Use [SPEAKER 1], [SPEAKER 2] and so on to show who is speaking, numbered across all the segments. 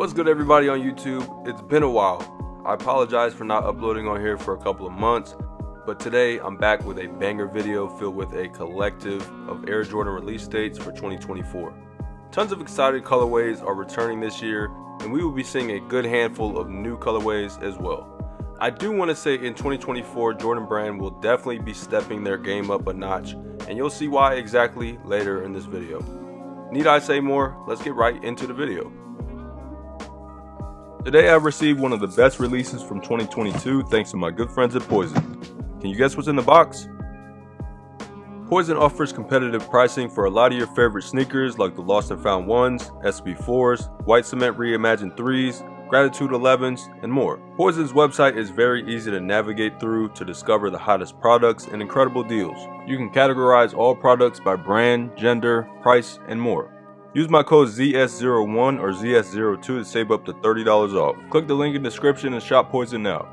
[SPEAKER 1] What's good, everybody on YouTube? It's been a while. I apologize for not uploading on here for a couple of months, but today I'm back with a banger video filled with a collective of Air Jordan release dates for 2024. Tons of excited colorways are returning this year, and we will be seeing a good handful of new colorways as well. I do want to say in 2024, Jordan Brand will definitely be stepping their game up a notch, and you'll see why exactly later in this video. Need I say more? Let's get right into the video. Today I've received one of the best releases from 2022 thanks to my good friends at POIZON. Can you guess what's in the box? POIZON offers competitive pricing for a lot of your favorite sneakers like the Lost and Found 1s, SB4s, White Cement Reimagined 3s, Gratitude 11s, and more. POIZON's website is very easy to navigate through to discover the hottest products and incredible deals. You can categorize all products by brand, gender, price, and more. Use my code ZS01 or ZS02 to save up to $30 off. Click the link in the description and shop POIZON now.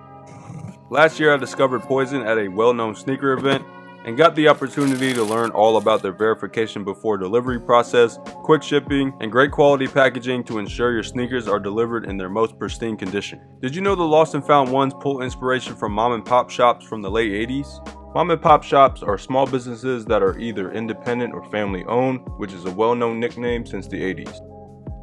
[SPEAKER 1] Last year I discovered POIZON at a well-known sneaker event and got the opportunity to learn all about their verification before delivery process, quick shipping, and great quality packaging to ensure your sneakers are delivered in their most pristine condition. Did you know the Lost and Found 1s pull inspiration from mom and pop shops from the late 80s? Mom and pop shops are small businesses that are either independent or family owned, which is a well-known nickname since the 80s.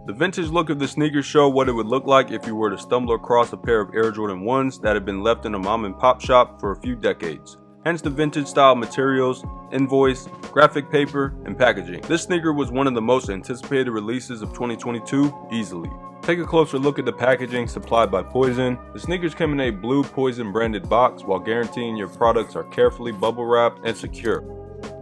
[SPEAKER 1] The vintage look of the sneakers show what it would look like if you were to stumble across a pair of Air Jordan 1s that had been left in a mom and pop shop for a few decades. Hence the vintage style materials, invoice, graphic paper, and packaging. This sneaker was one of the most anticipated releases of 2022 easily. Take a closer look at the packaging supplied by POIZON. The sneakers come in a blue POIZON branded box while guaranteeing your products are carefully bubble wrapped and secure.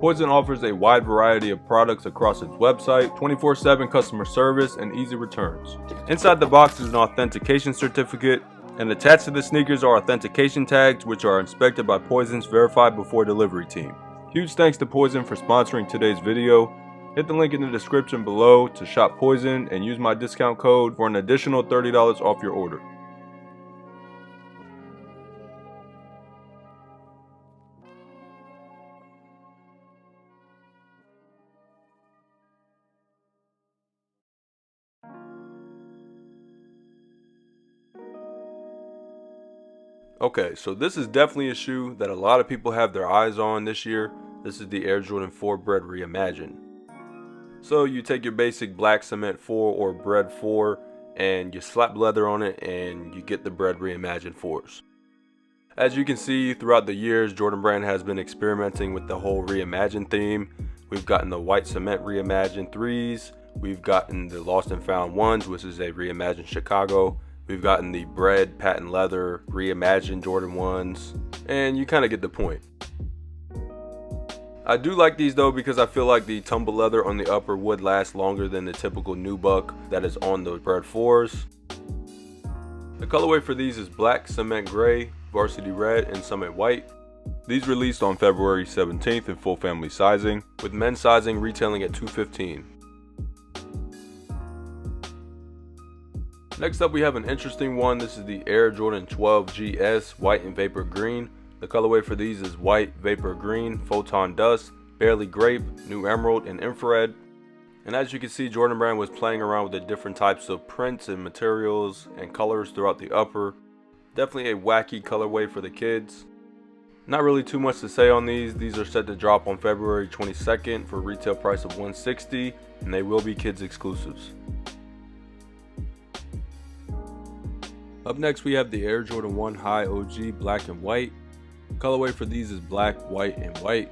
[SPEAKER 1] POIZON offers a wide variety of products across its website, 24/7 customer service, and easy returns. Inside the box is an authentication certificate, and attached to the sneakers are authentication tags which are inspected by POIZON's Verified Before Delivery team. Huge thanks to POIZON for sponsoring today's video. Hit the link in the description below to shop POIZON and use my discount code for an additional $30 off your order. Okay, so this is definitely a shoe that a lot of people have their eyes on this year. This is the Air Jordan 4 Bred Reimagined. So you take your basic black cement 4 or Bred 4 and you slap leather on it and you get the Bred Reimagined 4s. As you can see, throughout the years, Jordan Brand has been experimenting with the whole reimagined theme. We've gotten the White Cement Reimagined 3s. We've gotten the Lost and Found 1s, which is a reimagined Chicago. We've gotten the Bred patent leather reimagined Jordan 1s, and you kind of get the point. I do like these though because I feel like the tumble leather on the upper would last longer than the typical nubuck that is on the Bred 4s. The colorway for these is black, cement gray, varsity red, and summit white. These released on February 17th in full family sizing, with men's sizing retailing at $215. Next up we have an interesting one. This is the Air Jordan 12 GS white and vapor green. The colorway for these is white, vapor green, photon dust, barely grape, new emerald, and infrared. And as you can see, Jordan Brand was playing around with the different types of prints and materials and colors throughout the upper. Definitely a wacky colorway for the kids. Not really too much to say on these. These are set to drop on February 22nd for a retail price of $160, and they will be kids exclusives. Up next we have the Air Jordan 1 High OG black and white. Colorway for these is black, white, and white.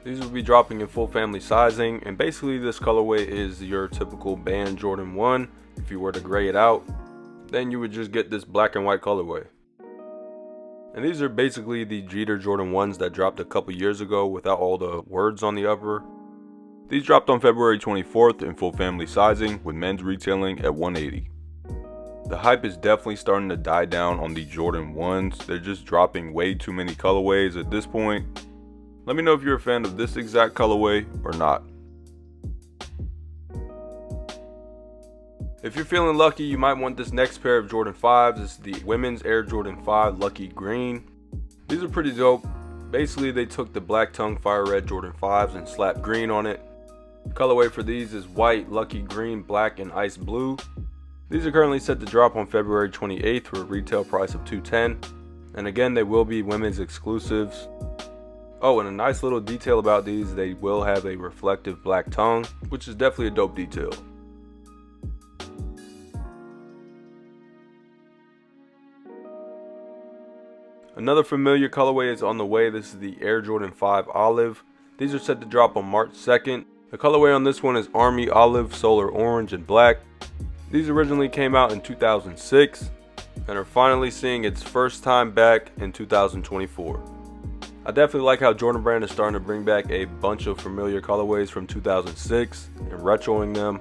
[SPEAKER 1] These will be dropping in full family sizing, and basically this colorway is your typical band Jordan 1. If you were to gray it out, then you would just get this black and white colorway. And these are basically the Jeter Jordan 1s that dropped a couple years ago without all the words on the upper. These dropped on February 24th in full family sizing, with men's retailing at $180. The hype is definitely starting to die down on the Jordan 1s. They're just dropping way too many colorways at this point. Let me know if you're a fan of this exact colorway or not. If you're feeling lucky, you might want this next pair of Jordan 5s. This is the women's Air Jordan 5 Lucky Green. These are pretty dope. Basically, they took the black tongue fire red Jordan 5s and slapped green on it. The colorway for these is white, lucky green, black, and ice blue. These are currently set to drop on February 28th for a retail price of $210, and again they will be women's exclusives. Oh, and a nice little detail about these, they will have a reflective black tongue, which is definitely a dope detail. Another familiar colorway is on the way. This is the Air Jordan 5 Olive. These are set to drop on March 2nd. The colorway on this one is Army Olive, Solar Orange, and Black. These originally came out in 2006 and are finally seeing its first time back in 2024. I definitely like how Jordan Brand is starting to bring back a bunch of familiar colorways from 2006 and retroing them.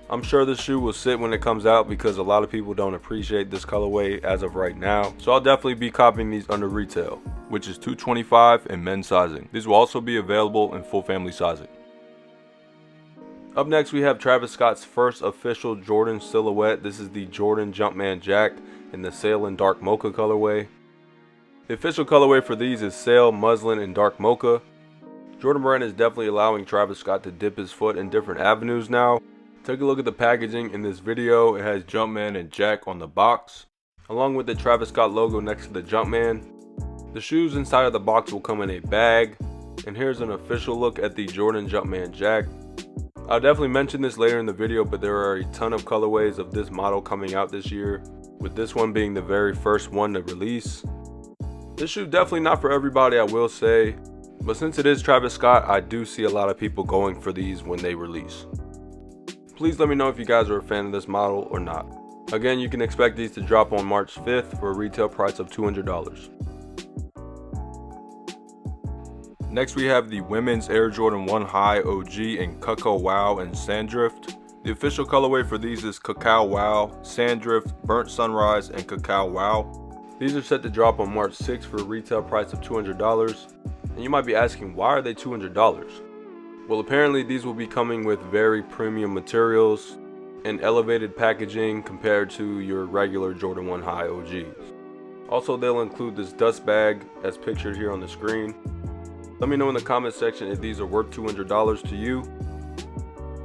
[SPEAKER 1] I'm sure this shoe will sit when it comes out because a lot of people don't appreciate this colorway as of right now. So I'll definitely be copying these under retail, which is $225 in men's sizing. These will also be available in full family sizing. Up next we have Travis Scott's first official Jordan silhouette. This is the Jordan Jumpman Jack in the Sail and Dark Mocha colorway. The official colorway for these is Sail, Muslin, and Dark Mocha. Jordan Brand is definitely allowing Travis Scott to dip his foot in different avenues now. Take a look at the packaging in this video. It has Jumpman and Jack on the box, along with the Travis Scott logo next to the Jumpman. The shoes inside of the box will come in a bag, and here's an official look at the Jordan Jumpman Jack. I'll definitely mention this later in the video, but there are a ton of colorways of this model coming out this year, with this one being the very first one to release. This shoe definitely not for everybody, I will say, but since it is Travis Scott, I do see a lot of people going for these when they release. Please let me know if you guys are a fan of this model or not. Again, you can expect these to drop on March 5th for a retail price of $200. Next we have the women's Air Jordan 1 High OG in Cacao Wow and Sanddrift. The official colorway for these is Cacao Wow, Sanddrift, Burnt Sunrise, and Cacao Wow. These are set to drop on March 6th for a retail price of $200. And you might be asking, why are they $200? Well, apparently these will be coming with very premium materials and elevated packaging compared to your regular Jordan 1 High OGs. Also, they'll include this dust bag as pictured here on the screen. Let me know in the comment section if these are worth $200 to you.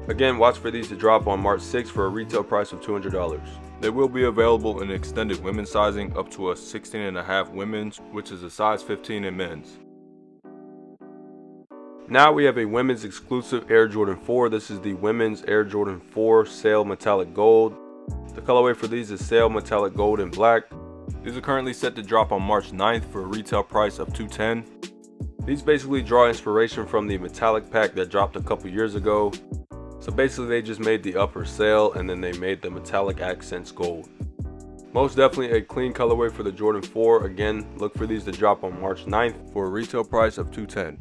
[SPEAKER 1] Again, watch for these to drop on March 6th for a retail price of $200. They will be available in extended women's sizing up to a 16.5 women's, which is a size 15 in men's. Now we have a women's exclusive Air Jordan 4. This is the women's Air Jordan 4 Sail Metallic Gold. The colorway for these is Sail Metallic Gold and Black. These are currently set to drop on March 9th for a retail price of $210. These basically draw inspiration from the metallic pack that dropped a couple years ago. So basically they just made the upper sail and then they made the metallic accents gold. Most definitely a clean colorway for the Jordan 4. Again, look for these to drop on March 9th for a retail price of $210.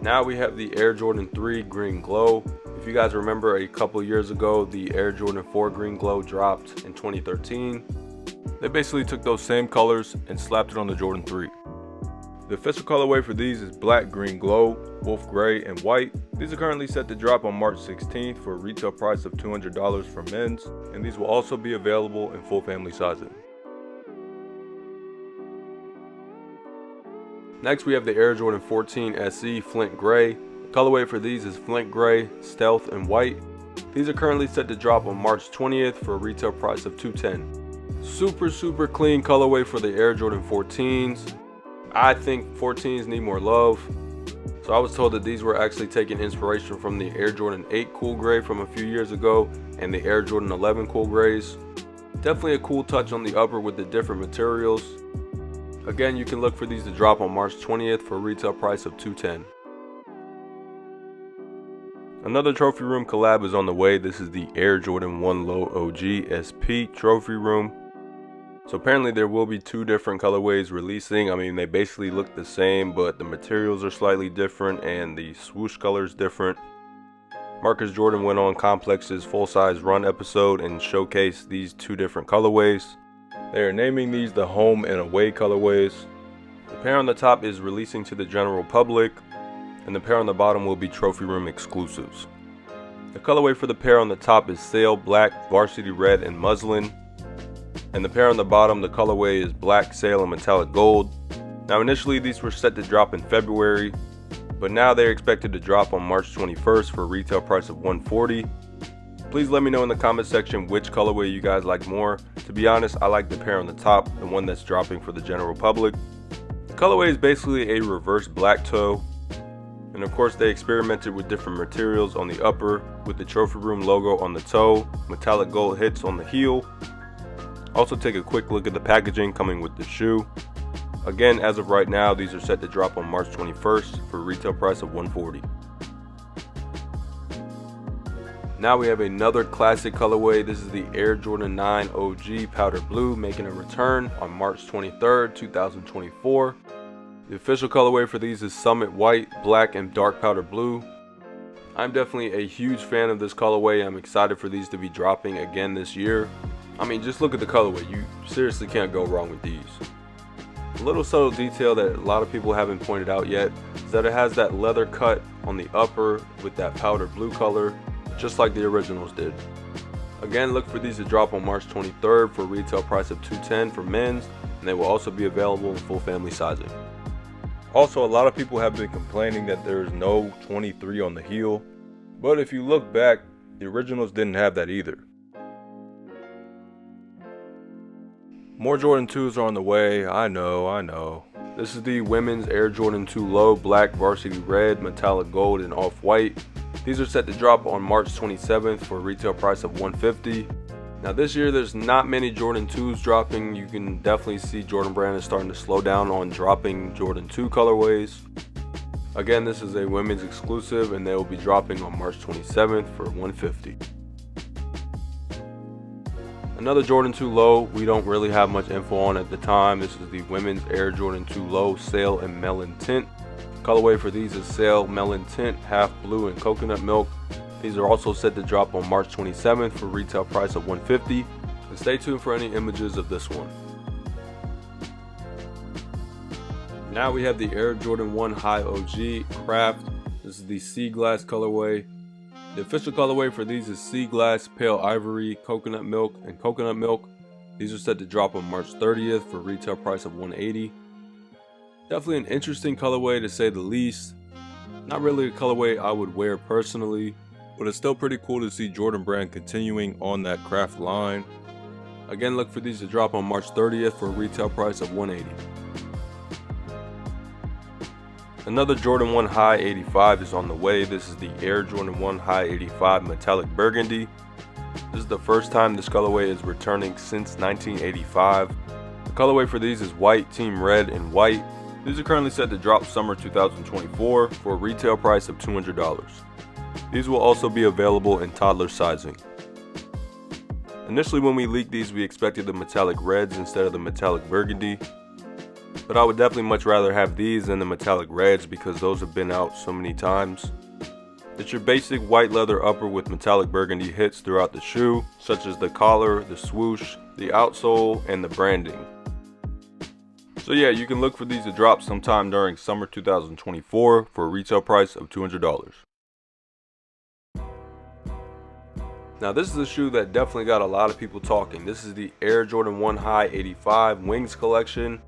[SPEAKER 1] Now we have the Air Jordan 3 Green Glow. If you guys remember, a couple years ago the Air Jordan 4 Green Glow dropped in 2013. They basically took those same colors and slapped it on the Jordan 3. The official colorway for these is Black, Green Glow, Wolf Gray, and White. These are currently set to drop on March 16th for a retail price of $200 for men's, and these will also be available in full family sizing. Next we have the Air Jordan 14 SE Flint Gray. The colorway for these is Flint Gray, Stealth, and White. These are currently set to drop on March 20th for a retail price of $210. Super clean colorway for the Air Jordan 14s. I think 14s need more love. So I was told that these were actually taking inspiration from the Air Jordan 8 Cool Gray from a few years ago and the Air Jordan 11 Cool Grays. Definitely a cool touch on the upper with the different materials. Again, you can look for these to drop on March 20th for a retail price of $210. Another Trophy Room collab is on the way. This is the Air Jordan 1 Low OG SP Trophy Room. So apparently there will be two different colorways releasing. I mean, they basically look the same, but the materials are slightly different and the swoosh color is different. Marcus Jordan went on Complex's full-size run episode and showcased these two different colorways. They are naming these the home and away colorways. The pair on the top is releasing to the general public, and the pair on the bottom will be Trophy Room exclusives. The colorway for the pair on the top is Sail Black, Varsity Red, and Muslin. And the pair on the bottom, the colorway is Black, Sail, and Metallic Gold. Now initially these were set to drop in February, but now they're expected to drop on March 21st for a retail price of $140. Please let me know in the comment section which colorway you guys like more. To be honest, I like the pair on the top, the one that's dropping for the general public. The colorway is basically a reverse black toe, and of course they experimented with different materials on the upper with the trophy room logo on the toe, metallic gold hits on the heel. Also take a quick look at the packaging coming with the shoe. Again, as of right now, these are set to drop on March 21st for a retail price of $140. Now we have another classic colorway. This is the Air Jordan 9 OG Powder Blue, making a return on March 23rd, 2024. The official colorway for these is Summit White, Black, and Dark Powder Blue. I'm definitely a huge fan of this colorway. I'm excited for these to be dropping again this year. I mean, just look at the colorway. You seriously can't go wrong with these. A little subtle detail that a lot of people haven't pointed out yet is that it has that leather cut on the upper with that powder blue color, just like the originals did. Again, look for these to drop on March 23rd for a retail price of $210 for men's, and they will also be available in full family sizing. Also, a lot of people have been complaining that there's no 23 on the heel, but if you look back, the originals didn't have that either. More Jordan 2s are on the way. I know. This is the women's Air Jordan 2 Low, Black, Varsity Red, Metallic Gold, and Off-White. These are set to drop on March 27th for a retail price of $150. Now this year there's not many Jordan 2s dropping. You can definitely see Jordan Brand is starting to slow down on dropping Jordan 2 colorways. Again, this is a women's exclusive and they will be dropping on March 27th for $150. Another Jordan 2 Low we don't really have much info on at the time. This is the women's Air Jordan 2 Low Sail and Melon Tint. Colorway for these is Sail, Melon Tint, Half Blue, and Coconut Milk. These are also set to drop on March 27th for a retail price of $150. And stay tuned for any images of this one. Now we have the Air Jordan 1 High OG Craft. This is the Sea Glass colorway. The official colorway for these is Sea Glass, Pale Ivory, Coconut Milk, and Coconut Milk. These are set to drop on March 30th for a retail price of $180. Definitely an interesting colorway to say the least. Not really a colorway I would wear personally, but it's still pretty cool to see Jordan Brand continuing on that craft line. Again, look for these to drop on March 30th for a retail price of $180. Another Jordan 1 High 85 is on the way. This is the Air Jordan 1 High 85 Metallic Burgundy. This is the first time this colorway is returning since 1985. The colorway for these is White, Team Red, and White. These are currently set to drop summer 2024 for a retail price of $200. These will also be available in toddler sizing. Initially when we leaked these, we expected the metallic reds instead of the metallic burgundy. But I would definitely much rather have these than the metallic reds because those have been out so many times. It's your basic white leather upper with metallic burgundy hits throughout the shoe, such as the collar, the swoosh, the outsole, and the branding. So yeah, you can look for these to drop sometime during summer 2024 for a retail price of $200. Now this is a shoe that definitely got a lot of people talking. This is the Air Jordan 1 High 85 Wings collection.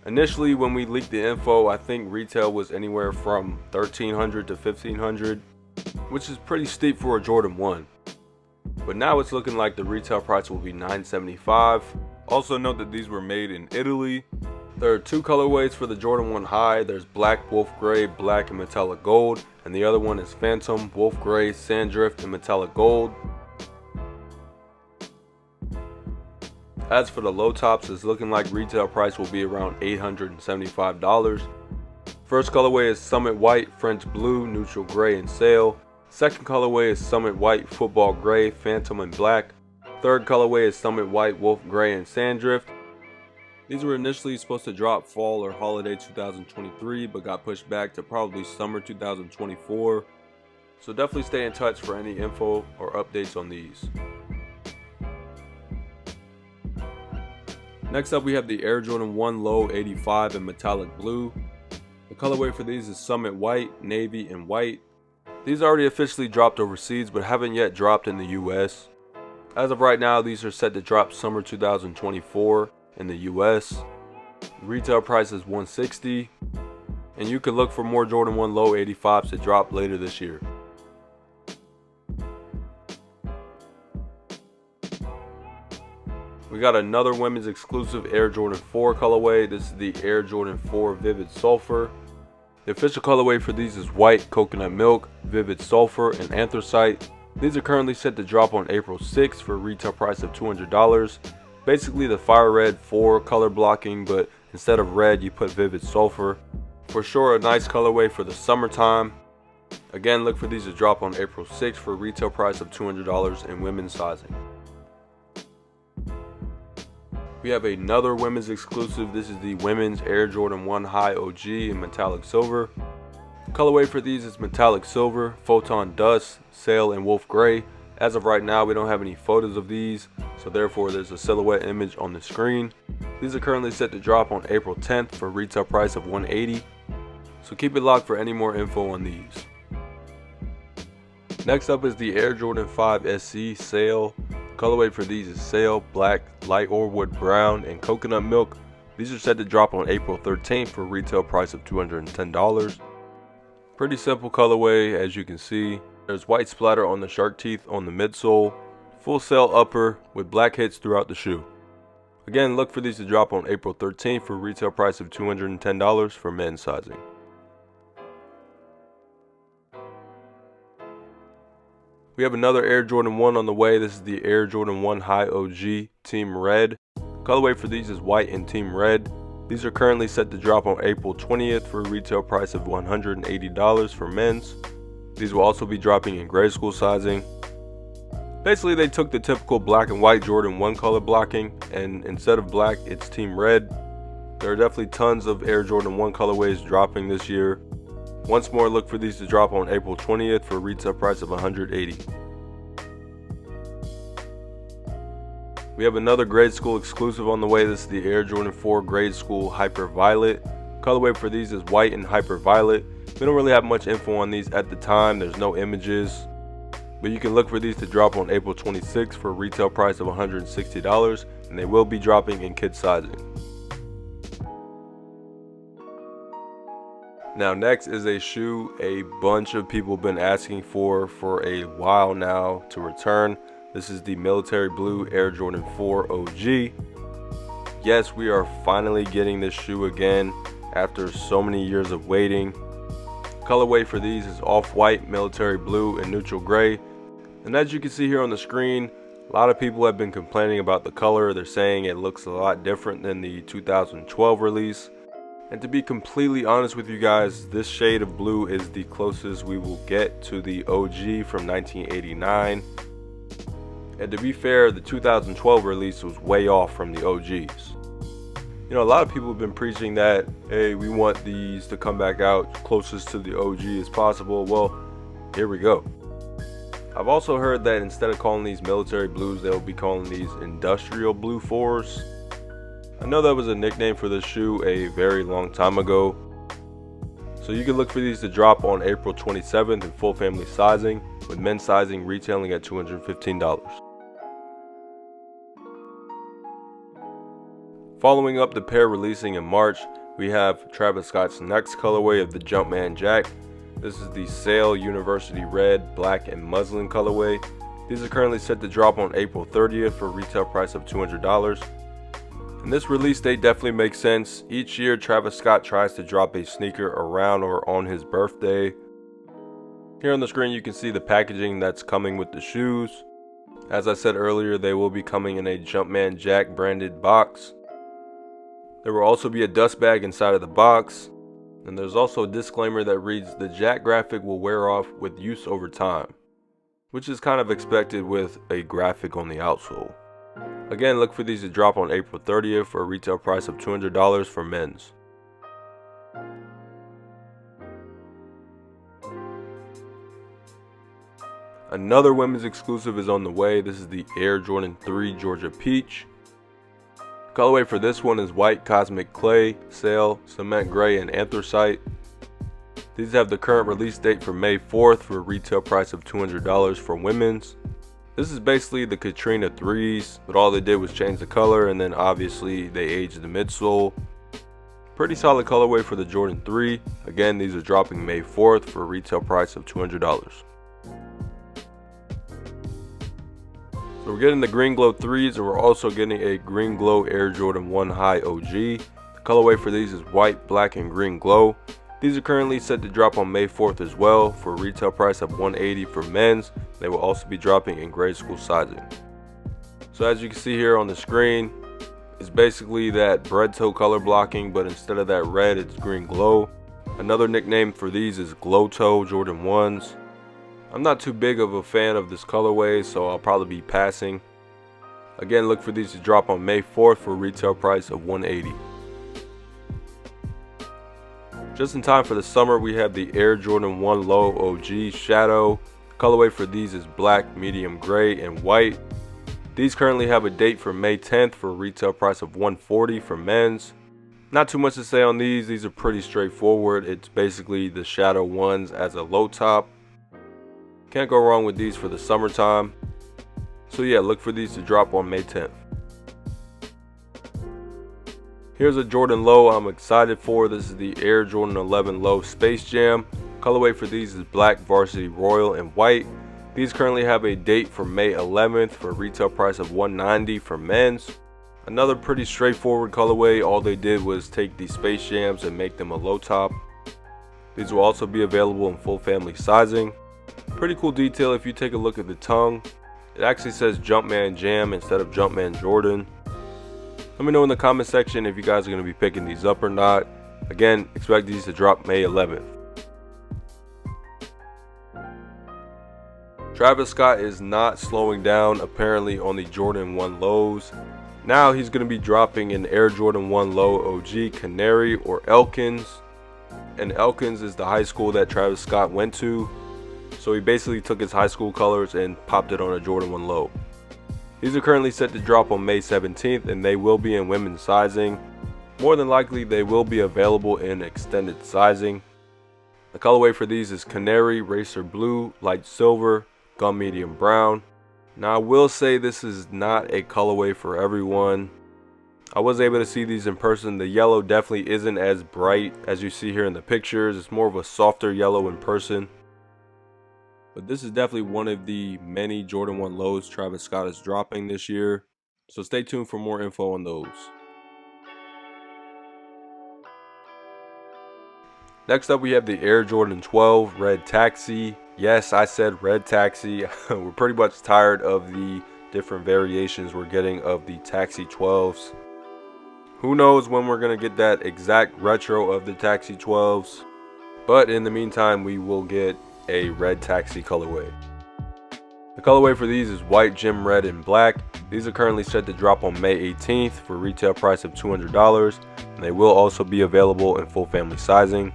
[SPEAKER 1] Initially when we leaked the info, I think retail was anywhere from $1,300 to $1,500, which is pretty steep for a Jordan 1. But now it's looking like the retail price will be $975. Also note that these were made in Italy. There are two colorways for the Jordan 1 High. There's Black, Wolf Gray, Black, and Metallic Gold. And the other one is Phantom, Wolf Gray, Sanddrift, and Metallic Gold. As for the low tops, it's looking like retail price will be around $875. First colorway is Summit White, French Blue, Neutral Gray, and Sail. Second colorway is Summit White, Football Gray, Phantom, and Black. Third colorway is Summit White, Wolf Gray, and Sanddrift. These were initially supposed to drop fall or holiday 2023, but got pushed back to probably summer 2024. So definitely stay in touch for any info or updates on these. Next up we have the Air Jordan 1 Low 85 in Metallic Blue. The colorway for these is Summit White, Navy, and White. These already officially dropped overseas but haven't yet dropped in the US. As of right now, these are set to drop summer 2024 in the US. Retail price is $160. And you can look for more Jordan 1 low 85s to drop later this year. We got another women's exclusive Air Jordan 4 colorway. This is the Air Jordan 4 Vivid Sulfur. The official colorway for these is white, coconut milk, vivid sulfur, and anthracite. These are currently set to drop on April 6th for a retail price of $200. Basically the fire red 4 color blocking, but instead of red you put vivid sulfur. For sure a nice colorway for the summertime. Again, look for these to drop on April 6th for a retail price of $200 in women's sizing. We have another women's exclusive. This is the women's Air Jordan 1 High OG in metallic silver. The colorway for these is metallic silver, photon dust, sail, and wolf gray. As of right now, we don't have any photos of these, so therefore there's a silhouette image on the screen. These are currently set to drop on April 10th for a retail price of $180. So keep it locked for any more info on these. Next up is the Air Jordan 5 SC Sail. Colorway for these is sail, black, light orwood brown, and coconut milk. These are set to drop on April 13th for a retail price of $210. Pretty simple colorway, as you can see. There's white splatter on the shark teeth on the midsole, full sail upper with black hits throughout the shoe. Again, look for these to drop on April 13th for a retail price of $210 for men's sizing. We have another Air Jordan 1 on the way. This is the Air Jordan 1 High OG Team Red. Colorway for these is white and Team Red. These are currently set to drop on April 20th for a retail price of $180 for men's. These will also be dropping in grade school sizing. Basically, they took the typical black and white Jordan 1 color blocking, and instead of black, it's Team Red. There are definitely tons of Air Jordan 1 colorways dropping this year. Once more, look for these to drop on April 20th for a retail price of $180. We have another grade school exclusive on the way. This is the Air Jordan 4 Grade School Hyper Violet. Colorway for these is white and hyper violet. We don't really have much info on these at the time. There's no images. But you can look for these to drop on April 26th for a retail price of $160, and they will be dropping in kids sizing. Now next is a shoe a bunch of people have been asking for a while now to return. This is the military blue Air Jordan 4 OG. Yes, we are finally getting this shoe again after so many years of waiting. Colorway for these is off-white, military blue, and neutral gray. And as you can see here on the screen, a lot of people have been complaining about the color. They're saying it looks a lot different than the 2012 release. And to be completely honest with you guys, this shade of blue is the closest we will get to the OG from 1989. And to be fair, the 2012 release was way off from the OGs. You know, a lot of people have been preaching that, hey, we want these to come back out closest to the OG as possible. Well, here we go. I've also heard that instead of calling these military blues, they'll be calling these industrial blue 4s. I know that was a nickname for this shoe a very long time ago. So you can look for these to drop on April 27th in full family sizing, with men's sizing retailing at $215. Following up the pair releasing in March, we have Travis Scott's next colorway of the Jumpman Jack. This is the Sail University Red, Black, and Muslin colorway. These are currently set to drop on April 30th for a retail price of $200. And this release date definitely makes sense. Each year, Travis Scott tries to drop a sneaker around or on his birthday. Here on the screen, you can see the packaging that's coming with the shoes. As I said earlier, they will be coming in a Jumpman Jack branded box. There will also be a dust bag inside of the box. And there's also a disclaimer that reads, the Jack graphic will wear off with use over time, which is kind of expected with a graphic on the outsole. Again, look for these to drop on April 30th for a retail price of $200 for men's. Another women's exclusive is on the way. This is the Air Jordan 3 Georgia Peach. Colorway for this one is white, cosmic clay, sail, cement gray, and anthracite. These have the current release date for May 4th for a retail price of $200 for women's. This is basically the Katrina 3s, but all they did was change the color, and then obviously they aged the midsole. Pretty solid colorway for the Jordan 3. Again, these are dropping May 4th for a retail price of $200. So we're getting the Green Glow 3s, and we're also getting a Green Glow Air Jordan 1 High OG. The colorway for these is white, black, and green glow. These are currently set to drop on May 4th as well for a retail price of $180 for men's. They will also be dropping in grade school sizing. So as you can see here on the screen, it's basically that bread toe color blocking, but instead of that red, it's green glow. Another nickname for these is Glow Toe Jordan 1s. I'm not too big of a fan of this colorway, so I'll probably be passing. Again, look for these to drop on May 4th for a retail price of $180. Just in time for the summer, we have the Air Jordan 1 Low OG Shadow. Colorway for these is black, medium gray, and white. These currently have a date for May 10th for a retail price of $140 for men's. Not too much to say on these are pretty straightforward. It's basically the Shadow 1s as a low top. Can't go wrong with these for the summertime. So yeah, look for these to drop on May 10th. Here's a Jordan Low I'm excited for. This is the Air Jordan 11 Low Space Jam. Colorway for these is black, varsity royal, and white. These currently have a date for May 11th for a retail price of $190 for men's. Another pretty straightforward colorway. All they did was take these Space Jams and make them a low top. These will also be available in full family sizing. Pretty cool detail if you take a look at the tongue. It actually says Jumpman Jam instead of Jumpman Jordan. Let me know in the comment section if you guys are going to be picking these up or not. Again, expect these to drop May 11th. Travis Scott is not slowing down apparently on the Jordan 1 Lows. Now he's going to be dropping an Air Jordan 1 Low OG Canary or Elkins. And Elkins is the high school that Travis Scott went to. So he basically took his high school colors and popped it on a Jordan 1 Low. These are currently set to drop on May 17th, and they will be in women's sizing. More than likely they will be available in extended sizing. The colorway for these is Canary, Racer Blue, Light Silver, Gum Medium Brown. Now I will say this is not a colorway for everyone. I was able to see these in person. The yellow definitely isn't as bright as you see here in the pictures. It's more of a softer yellow in person. But this is definitely one of the many Jordan 1 Lows Travis Scott is dropping this year. So stay tuned for more info on those. Next up we have the Air Jordan 12 Red Taxi. Yes, I said Red Taxi. We're pretty much tired of the different variations we're getting of the Taxi 12s. Who knows when we're going to get that exact retro of the Taxi 12s. But in the meantime, we will get a Red Taxi colorway. The colorway for these is white, gym red, and black. These are currently set to drop on May 18th for a retail price of $200. And they will also be available in full family sizing.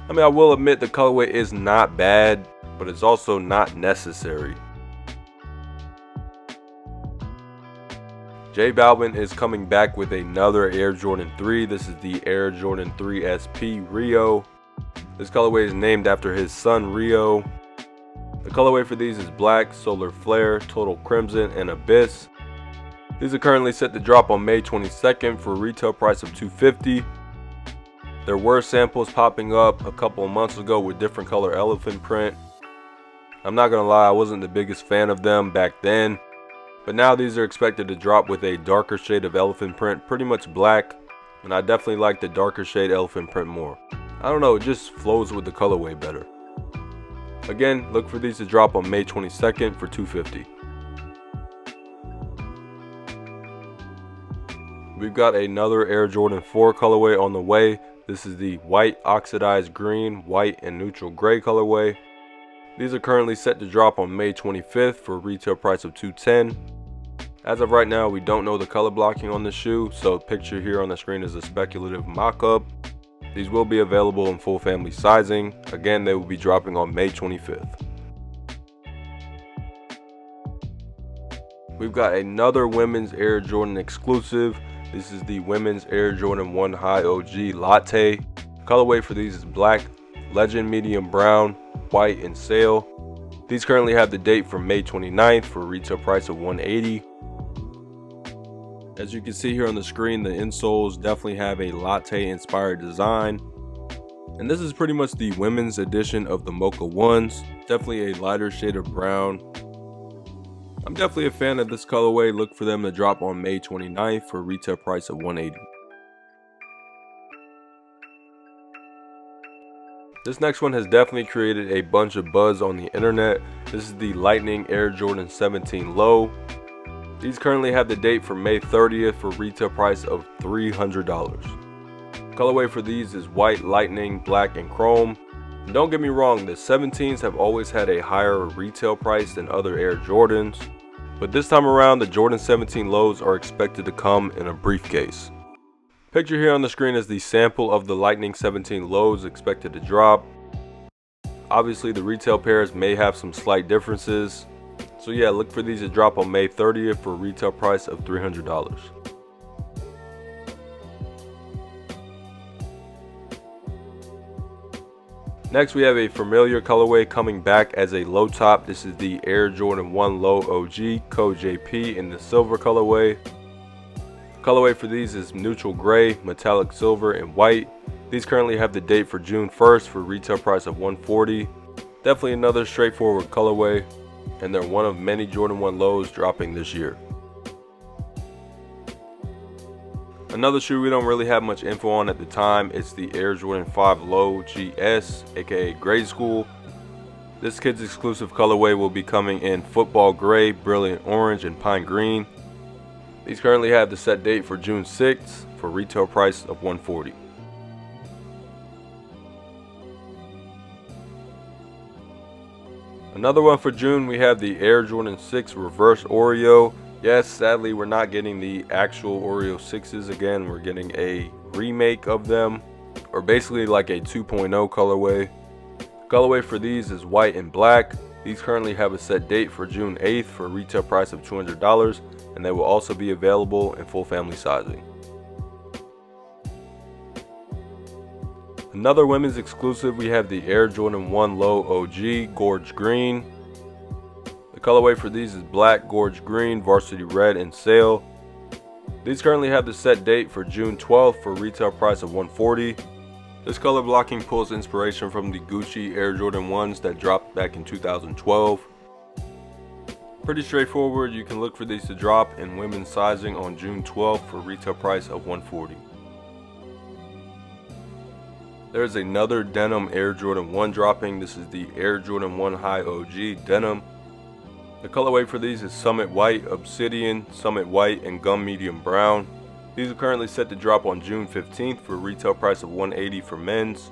[SPEAKER 1] I mean, I will admit the colorway is not bad, but it's also not necessary. J Balvin is coming back with another Air Jordan 3. This is the Air Jordan 3 SP Rio. This colorway is named after his son Rio. The colorway for these is black, solar flare, total crimson, and abyss. These are currently set to drop on May 22nd for a retail price of $250. There were samples popping up a couple of months ago with different color elephant print. I'm not gonna lie, I wasn't the biggest fan of them back then, but now these are expected to drop with a darker shade of elephant print, pretty much black, and I definitely like the darker shade elephant print more. I don't know, it just flows with the colorway better. Again, look for these to drop on May 22nd for $250. We've got another Air Jordan 4 colorway on the way. This is the white, oxidized green, white, and neutral gray colorway. These are currently set to drop on May 25th for a retail price of $210. As of right now, we don't know the color blocking on the shoe, so picture here on the screen is a speculative mock-up. These will be available in full family sizing. Again, they will be dropping on May 25th. We've got another women's Air Jordan exclusive. This is the women's Air Jordan 1 High OG Latte. Colorway for these is black, legend medium brown, white, and sail. These currently have the date for May 29th for a retail price of $180. As you can see here on the screen, the insoles definitely have a latte inspired design. And this is pretty much the women's edition of the Mocha ones. Definitely a lighter shade of brown. I'm definitely a fan of this colorway. Look for them to drop on May 29th for a retail price of $180. This next one has definitely created a bunch of buzz on the internet. This is the Lightning Air Jordan 17 Low. These currently have the date for May 30th for a retail price of $300. Colorway for these is white, lightning, black, and chrome. And don't get me wrong, the 17s have always had a higher retail price than other Air Jordans. But this time around, the Jordan 17 Lows are expected to come in a briefcase. Picture here on the screen is the sample of the Lightning 17 Lows expected to drop. Obviously, the retail pairs may have some slight differences. So yeah, look for these to drop on May 30th for a retail price of $300. Next, we have a familiar colorway coming back as a low top. This is the Air Jordan 1 Low OG, code JP, in the silver colorway. Colorway for these is neutral gray, metallic silver, and white. These currently have the date for June 1st for a retail price of $140. Definitely another straightforward colorway, and they're one of many Jordan 1 Lows dropping this year. Another shoe we don't really have much info on at the time, it's the Air Jordan 5 Low GS, aka Grade School. This kids exclusive colorway will be coming in football gray, brilliant orange, and pine green. These currently have the set date for June 6th for a retail price of $140. Another one for June, we have the Air Jordan 6 Reverse Oreo. Yes, sadly, we're not getting the actual Oreo 6s again. We're getting a remake of them, or basically like a 2.0 colorway. Colorway for these is white and black. These currently have a set date for June 8th for a retail price of $200, and they will also be available in full family sizing. Another women's exclusive, we have the Air Jordan 1 Low OG Gorge Green. The colorway for these is black, gorge green, varsity red, and sail. These currently have the set date for June 12th for a retail price of $140. This color blocking pulls inspiration from the Gucci Air Jordan 1s that dropped back in 2012. Pretty straightforward. You can look for these to drop in women's sizing on June 12th for a retail price of $140. There's another denim Air Jordan 1 dropping. This is the Air Jordan 1 High OG Denim. The colorway for these is Summit White, Obsidian, Summit White, and Gum Medium Brown. These are currently set to drop on June 15th for a retail price of $180 for men's.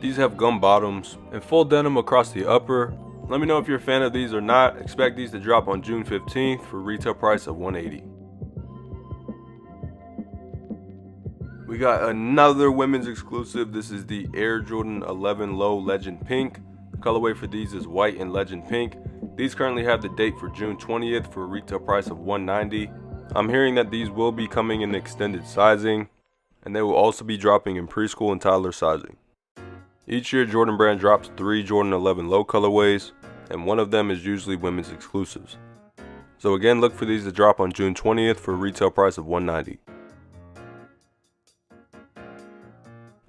[SPEAKER 1] These have gum bottoms and full denim across the upper. Let me know if you're a fan of these or not. Expect these to drop on June 15th for a retail price of $180. We got another women's exclusive. This is the Air Jordan 11 Low Legend Pink. The colorway for these is white and legend pink. These currently have the date for June 20th for a retail price of $190. I'm hearing that these will be coming in extended sizing, and they will also be dropping in preschool and toddler sizing. Each year Jordan Brand drops 3 Jordan 11 Low colorways, and one of them is usually women's exclusives. So again, look for these to drop on June 20th for a retail price of $190.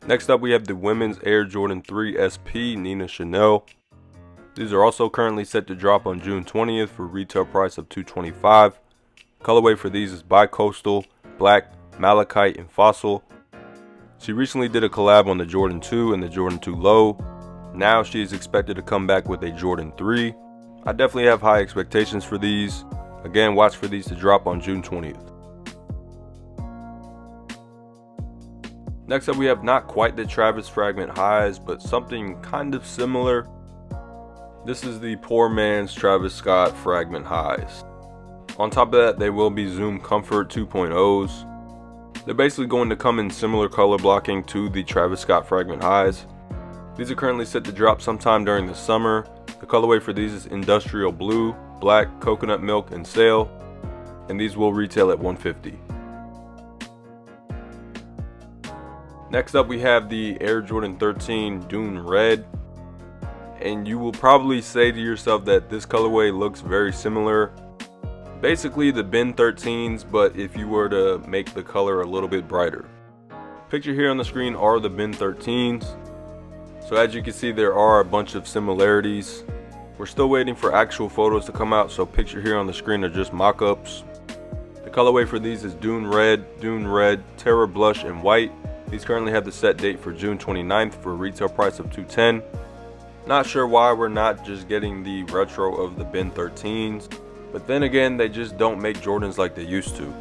[SPEAKER 1] Next up, we have the women's Air Jordan 3 SP Nina Chanel. These are also currently set to drop on June 20th for a retail price of $225. Colorway for these is Bi-Coastal, Black, Malachite, and Fossil. She recently did a collab on the Jordan 2 and the Jordan 2 Low. Now she is expected to come back with a Jordan 3. I definitely have high expectations for these. Again, watch for these to drop on June 20th. Next up, we have not quite the Travis Fragment Highs, but something kind of similar. This is the poor man's Travis Scott Fragment Highs. On top of that, they will be Zoom Comfort 2.0s. They're basically going to come in similar color blocking to the Travis Scott Fragment Highs. These are currently set to drop sometime during the summer. The colorway for these is Industrial Blue, Black, Coconut Milk, and Sail. And these will retail at $150. Next up, we have the Air Jordan 13 Dune Red. And you will probably say to yourself that this colorway looks very similar, Basically the bin 13s, but if you were to make the color a little bit brighter. Picture here on the screen are the bin 13s. So as you can see, there are a bunch of similarities. We're still waiting for actual photos to come out, so picture here on the screen are just mock-ups. The colorway for these is Dune Red, Terra Blush, and White. These currently have the set date for June 29th for a retail price of $210. Not sure why we're not just getting the retro of the bin 13s, but then again, they just don't make Jordans like they used to.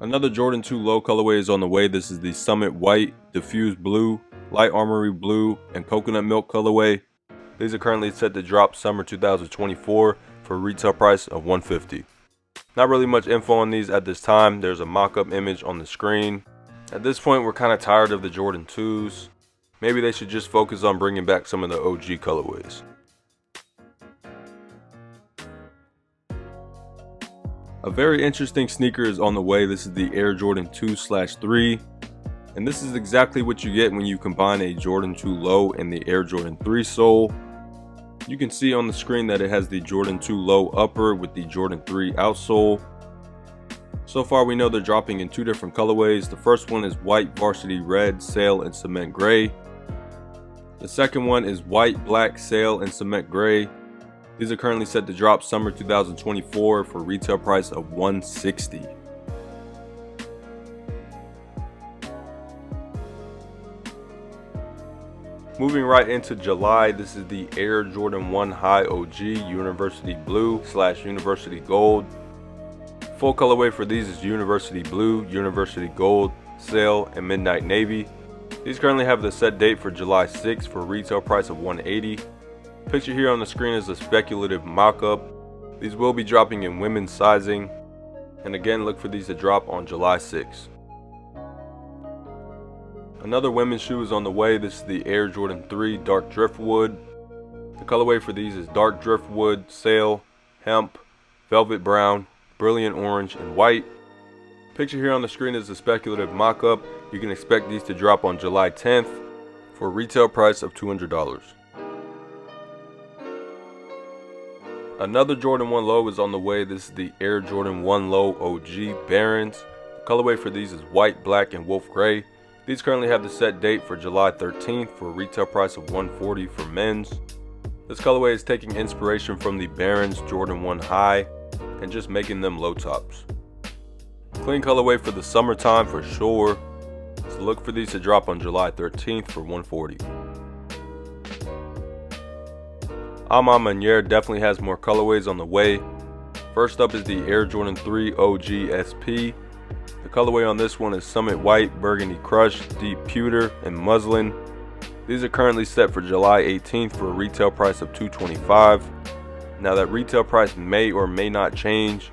[SPEAKER 1] Another Jordan 2 low colorway is on the way. This is the Summit White, Diffuse Blue, Light Armory Blue, and Coconut Milk colorway. These are currently set to drop summer 2024 for a retail price of $150. Not really much info on these at this time. There's a mock-up image on the screen. At this point, we're kind of tired of the Jordan 2s. Maybe they should just focus on bringing back some of the OG colorways. A very interesting sneaker is on the way. This is the Air Jordan 2/3, and this is exactly what you get when you combine a Jordan 2 low and the Air Jordan 3 sole. You can see on the screen that it has the Jordan 2 low upper with the Jordan 3 outsole. So far we know they're dropping in two different colorways. The first one is White Varsity Red, Sail, and Cement Gray. The second one is White, Black, Sail, and Cement Gray. These are currently set to drop summer 2024 for a retail price of $160. Moving right into July, this is the Air Jordan 1 High OG University Blue / University Gold. Full colorway for these is University Blue, University Gold, Sail, and Midnight Navy. These currently have the set date for July 6th for a retail price of $180. Picture here on the screen is a speculative mock-up. These will be dropping in women's sizing, and again look for these to drop on July 6th. Another women's shoe is on the way. This is the Air Jordan 3 Dark Driftwood. The colorway for these is Dark Driftwood, Sail, Hemp, Velvet Brown, Brilliant Orange, and White. Picture here on the screen is a speculative mock-up. You can expect these to drop on July 10th for a retail price of $200. Another Jordan 1 low is on the way. This is the Air Jordan 1 Low OG Barons. The colorway for these is White, Black, and Wolf Gray. These currently have the set date for July 13th for a retail price of $140 for men's. This colorway is taking inspiration from the Barons Jordan 1 High and just making them low tops. Clean colorway for the summertime for sure. So look for these to drop on July 13th for $140. A Ma Maniére definitely has more colorways on the way. First up is the Air Jordan 3 OG SP. The colorway on this one is Summit White, Burgundy Crush, Deep Pewter, and Muslin. These are currently set for July 18th for a retail price of $225. Now that retail price may or may not change.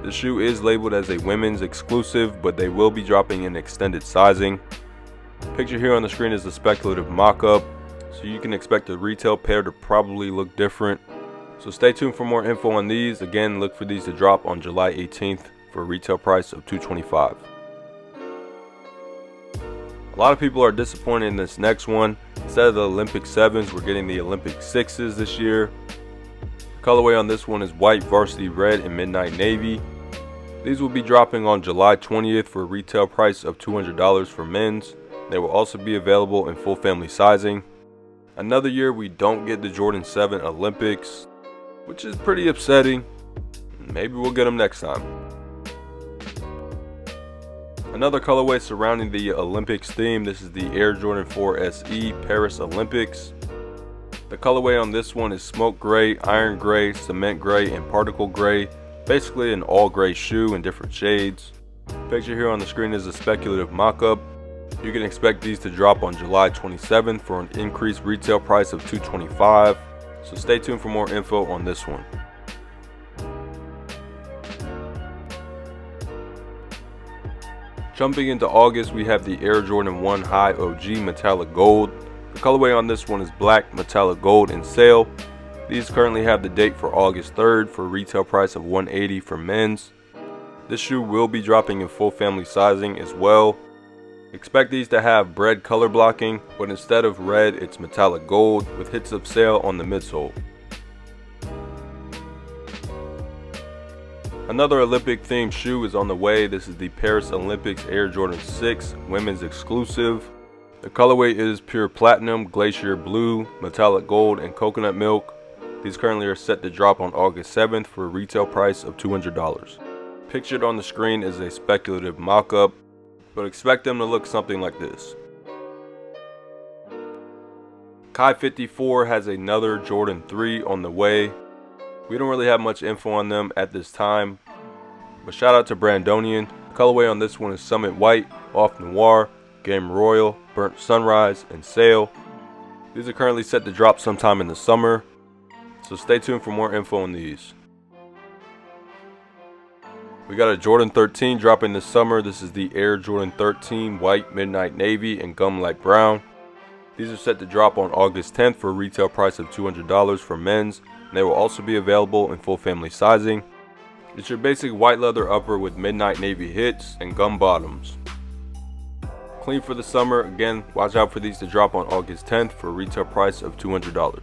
[SPEAKER 1] The shoe is labeled as a women's exclusive, but they will be dropping in extended sizing. Picture here on the screen is a speculative mock-up, so you can expect the retail pair to probably look different. So stay tuned for more info on these. Again, look for these to drop on July 18th for a retail price of $225. A lot of people are disappointed in this next one. Instead of the Olympic 7s, we're getting the Olympic 6s this year. The colorway on this one is White Varsity Red and Midnight Navy. These will be dropping on July 20th for a retail price of $200 for men's. They will also be available in full family sizing. Another year we don't get the Jordan 7 Olympics, which is pretty upsetting. Maybe we'll get them next time. Another colorway surrounding the Olympics theme, this is the Air Jordan 4 SE Paris Olympics. The colorway on this one is Smoke Gray, Iron Gray, Cement Gray, and Particle Gray. Basically an all gray shoe in different shades. Picture here on the screen is a speculative mock-up. You can expect these to drop on July 27th for an increased retail price of $225. So stay tuned for more info on this one. Jumping into August, we have the Air Jordan 1 High OG Metallic Gold. The colorway on this one is Black, Metallic Gold, and Sail. These currently have the date for August 3rd for a retail price of $180 for men's. This shoe will be dropping in full family sizing as well. Expect these to have bread color blocking, but instead of red, it's metallic gold with hits of sail on the midsole. Another Olympic themed shoe is on the way. This is the Paris Olympics Air Jordan 6 women's exclusive. The colorway is pure platinum, glacier blue, metallic gold, and coconut milk. These currently are set to drop on August 7th for a retail price of $200. Pictured on the screen is a speculative mock-up, but expect them to look something like this. Kai 54 has another Jordan 3 on the way. We don't really have much info on them at this time, but shout out to Brandonian. The colorway on this one is Summit White, Off Noir, Game Royal, Burnt Sunrise, and Sail. These are currently set to drop sometime in the summer, so stay tuned for more info on these. We got a Jordan 13 dropping this summer. This is the Air Jordan 13 White Midnight Navy and Gum Light Brown. These are set to drop on August 10th for a retail price of $200 for men's, and they will also be available in full family sizing. It's your basic white leather upper with midnight navy hits and gum bottoms. Clean for the summer. Again, watch out for these to drop on August 10th for a retail price of $200.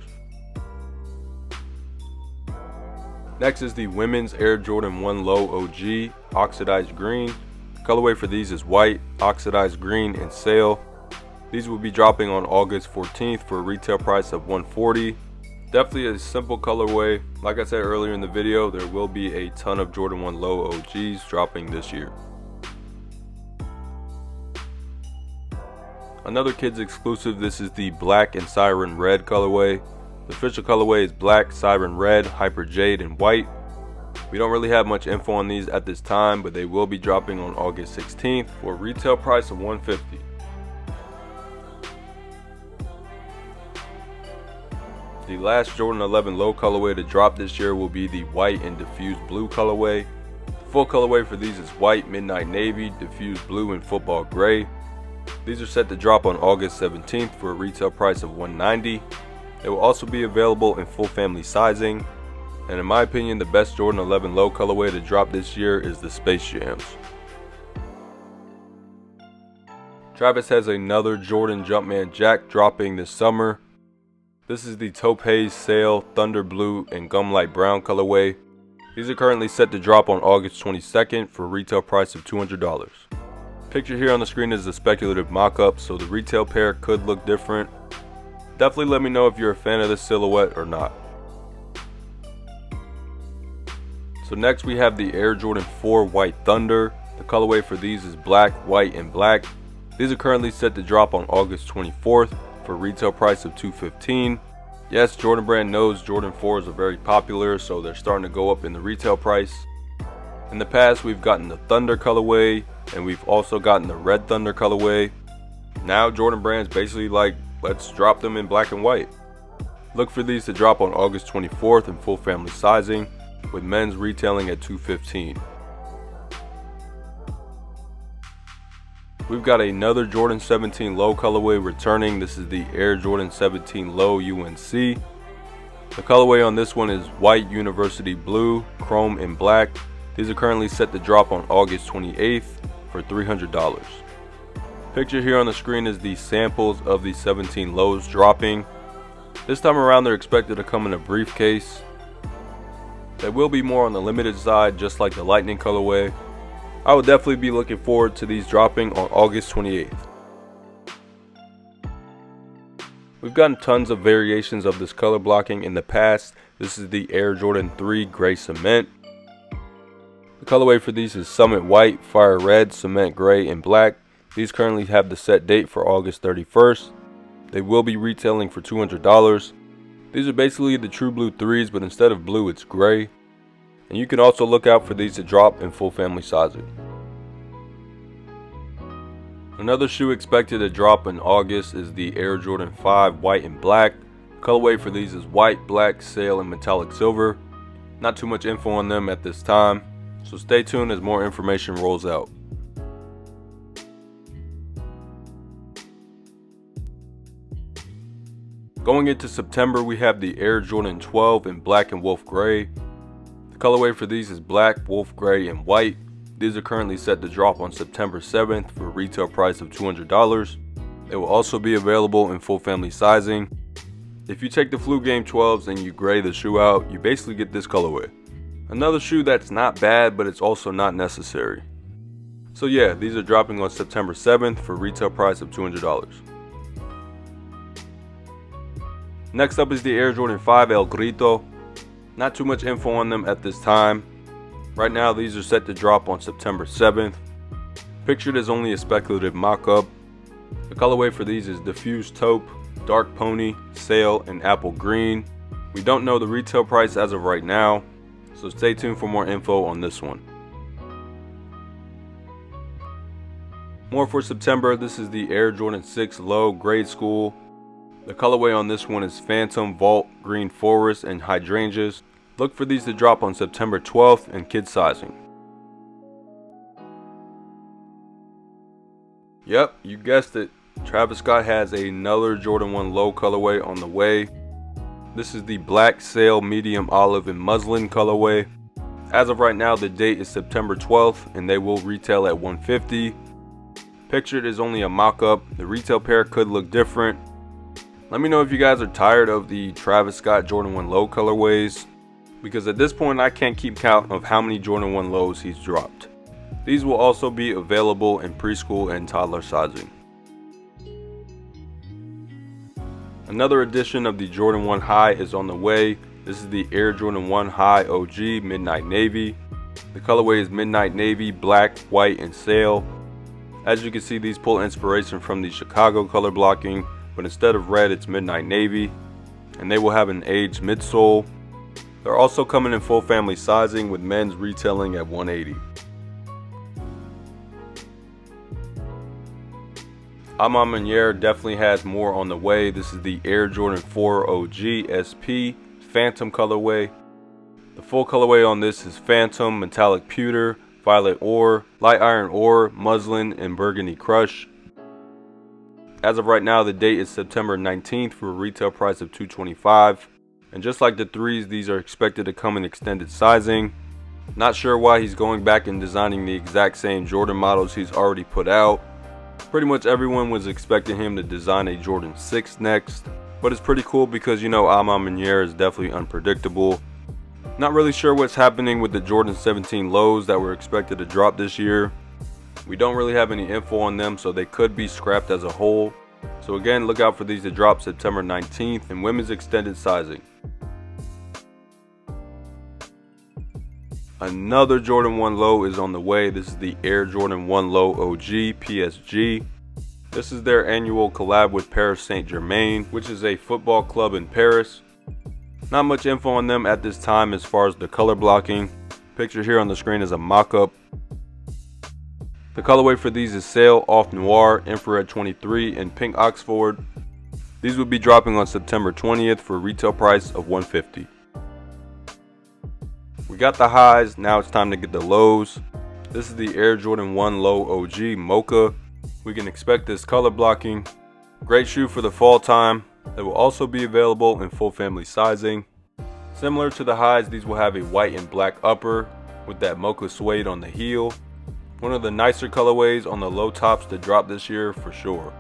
[SPEAKER 1] Next is the women's Air Jordan 1 Low OG Oxidized Green. The colorway for these is white, oxidized green, and sail. These will be dropping on August 14th for a retail price of $140. Definitely a simple colorway. Like I said earlier in the video, there will be a ton of Jordan 1 Low OGs dropping this year. Another kids exclusive, this is the Black and Siren Red colorway. The official colorway is black, siren red, hyper jade, and white. We don't really have much info on these at this time, but they will be dropping on August 16th for a retail price of $150. The last Jordan 11 low colorway to drop this year will be the white and diffused blue colorway. The full colorway for these is white, midnight navy, diffused blue, and football gray. These are set to drop on August 17th for a retail price of $190. They will also be available in full family sizing, and in my opinion, the best Jordan 11 low colorway to drop this year is the Space Jams. Travis has another Jordan Jumpman Jack dropping this summer. This is the Taupe Haze Sail, Thunder Blue, and Gum Light Brown colorway. These are currently set to drop on August 22nd for a retail price of $200. Picture here on the screen is a speculative mock-up, so the retail pair could look different. Definitely let me know if you're a fan of this silhouette or not. So next we have the Air Jordan 4 White Thunder. The colorway for these is black, white, and black. These are currently set to drop on August 24th for a retail price of $215. Yes, Jordan Brand knows Jordan 4s are very popular, so they're starting to go up in the retail price. In the past, we've gotten the Thunder colorway, and we've also gotten the Red Thunder colorway. Now Jordan Brand's basically like, let's drop them in black and white. Look for these to drop on August 24th in full family sizing, with men's retailing at $215. We've got another Jordan 17 low colorway returning. This is the Air Jordan 17 Low UNC. The colorway on this one is white, university blue, chrome, and black. These are currently set to drop on August 28th for $300. Picture here on the screen is the samples of the 17 lows dropping. This time around they're expected to come in a briefcase. They will be more on the limited side, just like the Lightning colorway. I would definitely be looking forward to these dropping on August 28th. We've gotten tons of variations of this color blocking in the past. This is the Air Jordan 3 Gray Cement. The colorway for these is Summit White, Fire Red, Cement Gray, and Black. These currently have the set date for August 31st. They will be retailing for $200. These are basically the True Blue 3s, but instead of blue, it's gray. And you can also look out for these to drop in full family sizing. Another shoe expected to drop in August is the Air Jordan 5 White and Black. The colorway for these is white, black, sail, and metallic silver. Not too much info on them at this time, so stay tuned as more information rolls out. Going into September, we have the Air Jordan 12 in black and wolf gray. The colorway for these is black, wolf gray, and white. These are currently set to drop on September 7th for a retail price of $200. They will also be available in full family sizing. If you take the Flu Game 12s and you gray the shoe out, you basically get this colorway. Another shoe that's not bad, but it's also not necessary. So yeah, these are dropping on September 7th for a retail price of $200. Next up is the Air Jordan 5 El Grito. Not too much info on them at this time. Right now these are set to drop on September 7th. Pictured as only a speculative mock-up. The colorway for these is Diffuse Taupe, Dark Pony, Sail, and Apple Green. We don't know the retail price as of right now, so stay tuned for more info on this one. More for September, this is the Air Jordan 6 Low Grade School. The colorway on this one is Phantom, Vault, Green Forest, and Hydrangeas. Look for these to drop on September 12th in kid sizing. Yep, you guessed it. Travis Scott has another Jordan 1 Low colorway on the way. This is the Black Sail Medium Olive and Muslin colorway. As of right now, the date is September 12th and they will retail at $150. Pictured is only a mock-up. The retail pair could look different. Let me know if you guys are tired of the Travis Scott Jordan 1 Low colorways, because at this point I can't keep count of how many Jordan 1 Lows he's dropped. These will also be available in preschool and toddler sizing. Another edition of the Jordan 1 High is on the way. This is the Air Jordan 1 High OG Midnight Navy. The colorway is Midnight Navy, Black, White, and Sail. As you can see, these pull inspiration from the Chicago color blocking, but instead of red it's Midnight Navy, and they will have an aged midsole. They're also coming in full family sizing, with men's retailing at $180. A Ma Maniére definitely has more on the way. This is the Air Jordan 4 OG SP Phantom colorway. The full colorway on this is Phantom, Metallic Pewter, Violet Ore, Light Iron Ore, Muslin, and Burgundy Crush. As of right now, the date is September 19th for a retail price of $225. And just like the threes, these are expected to come in extended sizing. Not sure why he's going back and designing the exact same Jordan models he's already put out. Pretty much everyone was expecting him to design a Jordan 6 next. But it's pretty cool because, you know, A Ma Maniére is definitely unpredictable. Not really sure what's happening with the Jordan 17 Lows that were expected to drop this year. We don't really have any info on them, so they could be scrapped as a whole. So again, look out for these to drop September 19th in women's extended sizing. Another Jordan 1 Low is on the way. This is the Air Jordan 1 Low OG PSG. This is their annual collab with Paris Saint-Germain, which is a football club in Paris. Not much info on them at this time as far as the color blocking. Picture here on the screen is a mock-up. The colorway for these is Sail, Off Noir, Infrared 23, and Pink Oxford. These will be dropping on September 20th for a retail price of $150. We got the highs, now it's time to get the lows. This is the Air Jordan 1 Low OG Mocha. We can expect this color blocking. Great shoe for the fall time. They will also be available in full family sizing. Similar to the highs, these will have a white and black upper with that mocha suede on the heel. One of the nicer colorways on the low tops to drop this year for sure.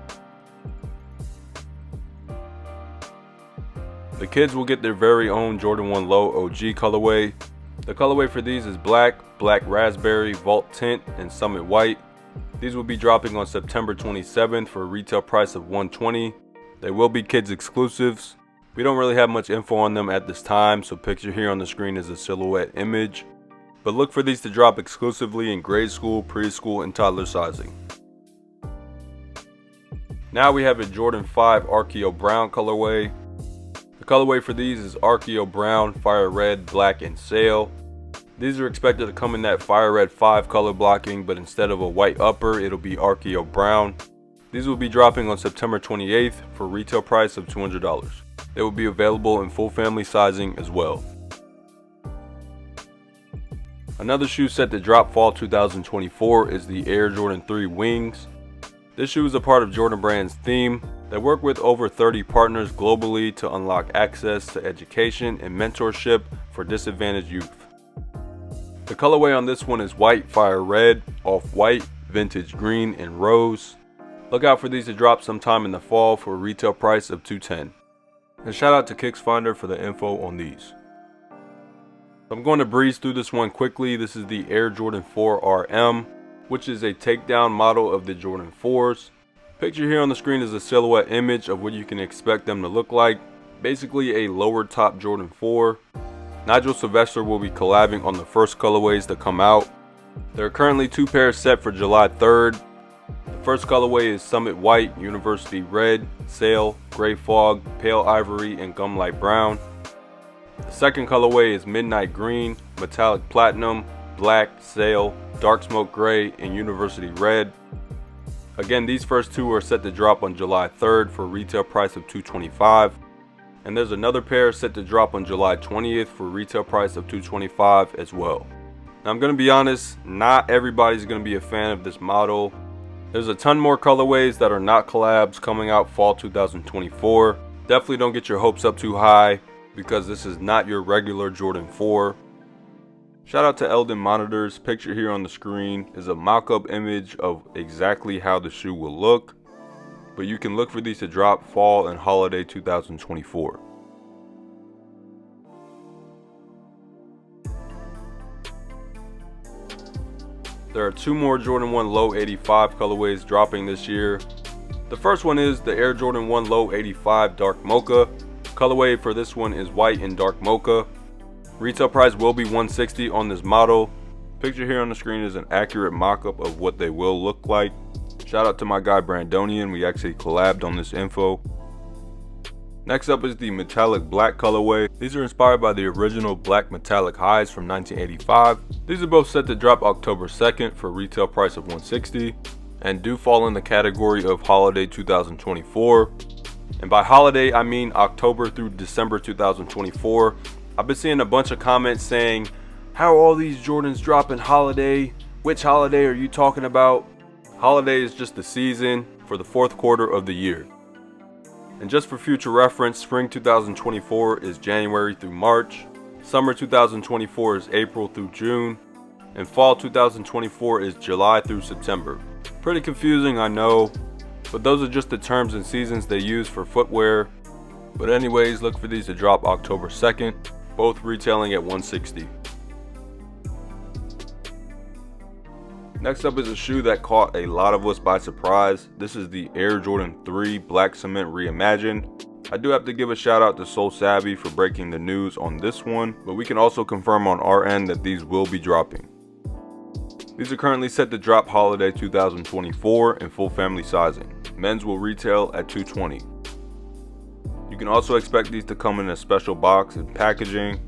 [SPEAKER 1] The kids will get their very own Jordan 1 Low OG colorway. The colorway for these is Black, Black Raspberry, Vault Tint, and Summit White. These will be dropping on September 27th for a retail price of $120. They will be kids exclusives. We don't really have much info on them at this time, so picture here on the screen is a silhouette image. But look for these to drop exclusively in grade school, preschool, and toddler sizing. Now we have a Jordan 5 Archeo Brown colorway. The colorway for these is Archeo Brown, Fire Red, Black, and Sail. These are expected to come in that Fire Red 5 color blocking, but instead of a white upper, it'll be Archeo Brown. These will be dropping on September 28th for a retail price of $200. They will be available in full family sizing as well. Another shoe set to drop fall 2024 is the Air Jordan 3 Wings. This shoe is a part of Jordan Brand's theme. They work with over 30 partners globally to unlock access to education and mentorship for disadvantaged youth. The colorway on this one is white, fire red, off-white, vintage green, and rose. Look out for these to drop sometime in the fall for a retail price of $210. And shout out to KicksFinder for the info on these. I'm going to breeze through this one quickly. This is the Air Jordan 4 RM, which is a takedown model of the Jordan 4s. Picture here on the screen is a silhouette image of what you can expect them to look like. Basically a lower top Jordan 4. Nigel Sylvester will be collabing on the first colorways that come out. There are currently 2 pairs set for July 3rd. The first colorway is Summit White, University Red, Sail, Gray Fog, Pale Ivory, and Gum Light Brown. The second colorway is Midnight Green, Metallic Platinum, Black, Sail, Dark Smoke Gray, and University Red. Again, these first 2 are set to drop on July 3rd for a retail price of $225. And there's another pair set to drop on July 20th for a retail price of $225 as well. Now I'm going to be honest, not everybody's going to be a fan of this model. There's a ton more colorways that are not collabs coming out fall 2024. Definitely don't get your hopes up too high because this is not your regular Jordan 4. Shout out to Eldon Monitors. Picture here on the screen is a mock-up image of exactly how the shoe will look. But you can look for these to drop fall and holiday 2024. There are 2 more Jordan 1 Low 85 colorways dropping this year. The first one is the Air Jordan 1 Low 85 Dark Mocha. Colorway for this one is white and dark mocha. Retail price will be $160 on this model. Picture here on the screen is an accurate mock-up of what they will look like. Shout out to my guy Brandonian, we actually collabed on this info. Next up is the metallic black colorway. These are inspired by the original black metallic highs from 1985. These are both set to drop October 2nd for a retail price of $160 and do fall in the category of holiday 2024. And by holiday I mean October through December 2024. I've been seeing a bunch of comments saying, how are all these Jordans dropping holiday? Which holiday are you talking about? Holiday is just the season for the 4th quarter of the year. And just for future reference, spring 2024 is January through March, summer 2024 is April through June, and fall 2024 is July through September. Pretty confusing, I know, but those are just the terms and seasons they use for footwear. But anyways, look for these to drop October 2nd, both retailing at $160. Next up is a shoe that caught a lot of us by surprise. This is the Air Jordan 3 Black Cement Reimagined. I do have to give a shout out to Soul Savvy for breaking the news on this one, but we can also confirm on our end that these will be dropping. These are currently set to drop holiday 2024 in full family sizing. Men's will retail at $220. You can also expect these to come in a special box and packaging.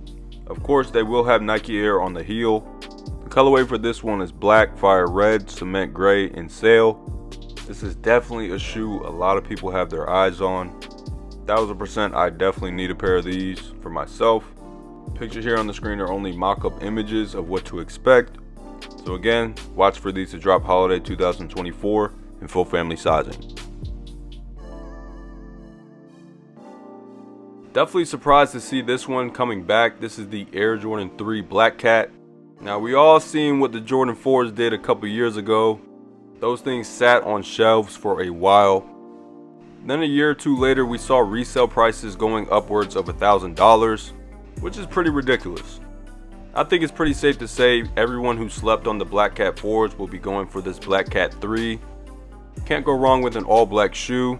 [SPEAKER 1] Of course, they will have Nike Air on the heel. The colorway for this one is black, fire red, cement gray, and sail. This is definitely a shoe a lot of people have their eyes on. 1000% I definitely need a pair of these for myself. Pictures here on the screen are only mock-up images of what to expect. So again, watch for these to drop holiday 2024 in full family sizing. Definitely surprised to see this one coming back. This is the Air Jordan 3 Black Cat. Now we all seen what the Jordan 4s did a couple years ago. Those things sat on shelves for a while. Then a year or two later we saw resale prices going upwards of $1,000, which is pretty ridiculous. I think it's pretty safe to say everyone who slept on the Black Cat 4s will be going for this Black Cat 3. Can't go wrong with an all black shoe.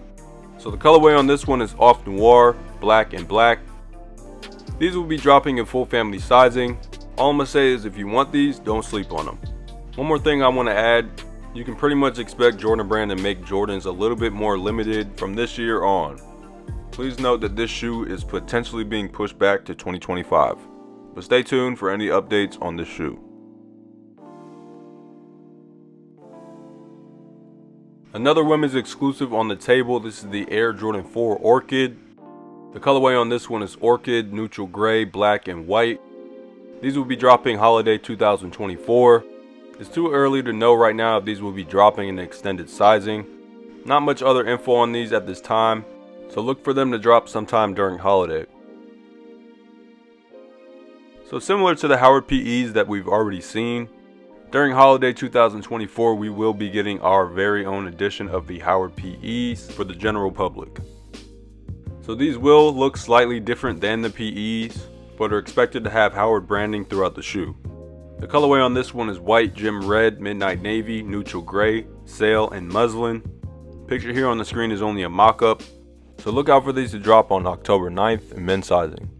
[SPEAKER 1] So the colorway on this one is Off Noir, black and black. These will be dropping in full family sizing. All I'm gonna say is if you want these, don't sleep on them. One more thing I want to add, you can pretty much expect Jordan Brand to make Jordans a little bit more limited from this year on. Please note that this shoe is potentially being pushed back to 2025, but stay tuned for any updates on this shoe. Another women's exclusive on the table, this is the Air Jordan 4 Orchid. The colorway on this one is Orchid, neutral gray, black, and white. These will be dropping holiday 2024. It's too early to know right now if these will be dropping in extended sizing. Not much other info on these at this time, so look for them to drop sometime during holiday. So similar to the Howard PEs that we've already seen, during holiday 2024 we will be getting our very own edition of the Howard PEs for the general public. So these will look slightly different than the PEs, but are expected to have Howard branding throughout the shoe. The colorway on this one is white, gem red, midnight navy, neutral gray, sail, and muslin. Picture here on the screen is only a mock-up, so look out for these to drop on October 9th in men's sizing.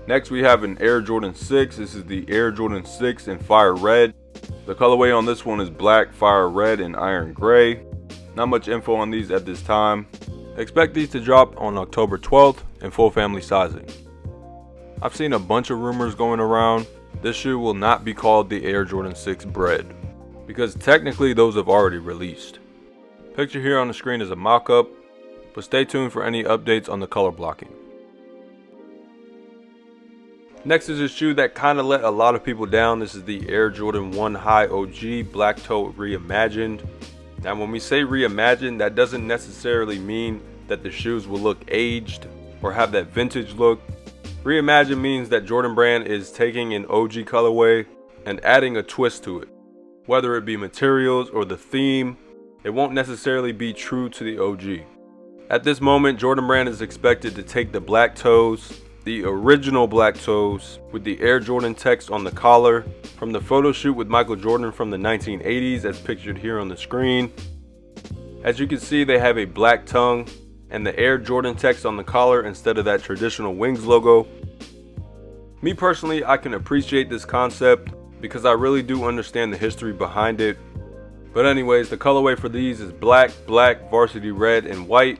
[SPEAKER 1] Next we have an Air Jordan 6. This is the Air Jordan 6 in fire red. The colorway on this one is black, fire red, and iron gray. Not much info on these at this time. Expect these to drop on October 12th in full family sizing. I've seen a bunch of rumors going around. This shoe will not be called the Air Jordan 6 Bread, because technically those have already released. Picture here on the screen is a mock-up, but stay tuned for any updates on the color blocking. Next is a shoe that kind of let a lot of people down. This is the Air Jordan 1 High OG Black Toe Reimagined. Now when we say reimagined, that doesn't necessarily mean that the shoes will look aged or have that vintage look. Reimagined means that Jordan Brand is taking an OG colorway and adding a twist to it. Whether it be materials or the theme, it won't necessarily be true to the OG. At this moment, Jordan Brand is expected to take the black toes, the original black toes with the Air Jordan text on the collar from the photo shoot with Michael Jordan from the 1980s as pictured here on the screen. As you can see, they have a black tongue and the Air Jordan text on the collar instead of that traditional wings logo. Me personally, I can appreciate this concept because I really do understand the history behind it. But anyways, the colorway for these is black, varsity red, and white.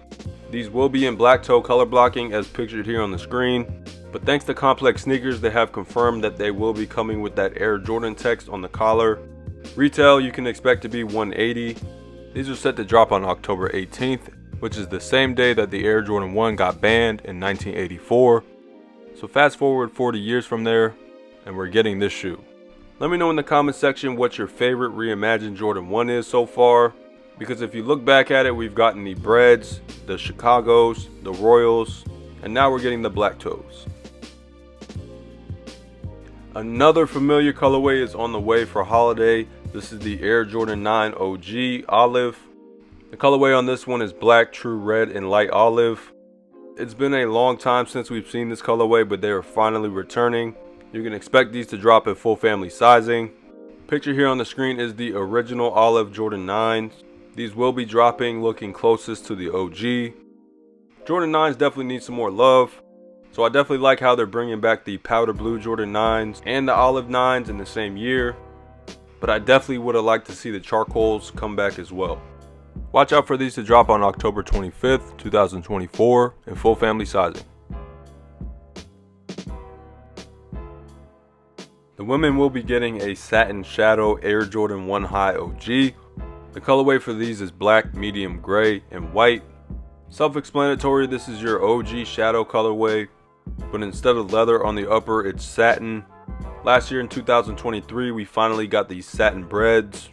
[SPEAKER 1] These will be in black toe color blocking as pictured here on the screen, but thanks to Complex Sneakers, they have confirmed that they will be coming with that Air Jordan text on the collar. Retail you can expect to be $180. These are set to drop on October 18th, which is the same day that the Air Jordan 1 got banned in 1984. So fast forward 40 years from there, and we're getting this shoe. Let me know in the comment section what your favorite reimagined Jordan 1 is so far. Because if you look back at it, we've gotten the Breads, the Chicagos, the Royals, and now we're getting the black toes. Another familiar colorway is on the way for holiday. This is the Air Jordan 9 OG Olive. The colorway on this one is black, true red, and light olive. It's been a long time since we've seen this colorway, but they are finally returning. You can expect these to drop at full family sizing. Picture here on the screen is the original olive Jordan 9s. These will be dropping looking closest to the OG. Jordan 9s definitely need some more love. So I definitely like how they're bringing back the powder blue Jordan 9s and the olive 9s in the same year. But I definitely would have liked to see the charcoals come back as well. Watch out for these to drop on October 25th, 2024 in full family sizing. The women will be getting a satin shadow Air Jordan 1 High OG. The colorway for these is black, medium gray, and white. Self-explanatory, this is your OG shadow colorway, but instead of leather on the upper, it's satin. Last year in 2023, we finally got these satin breads,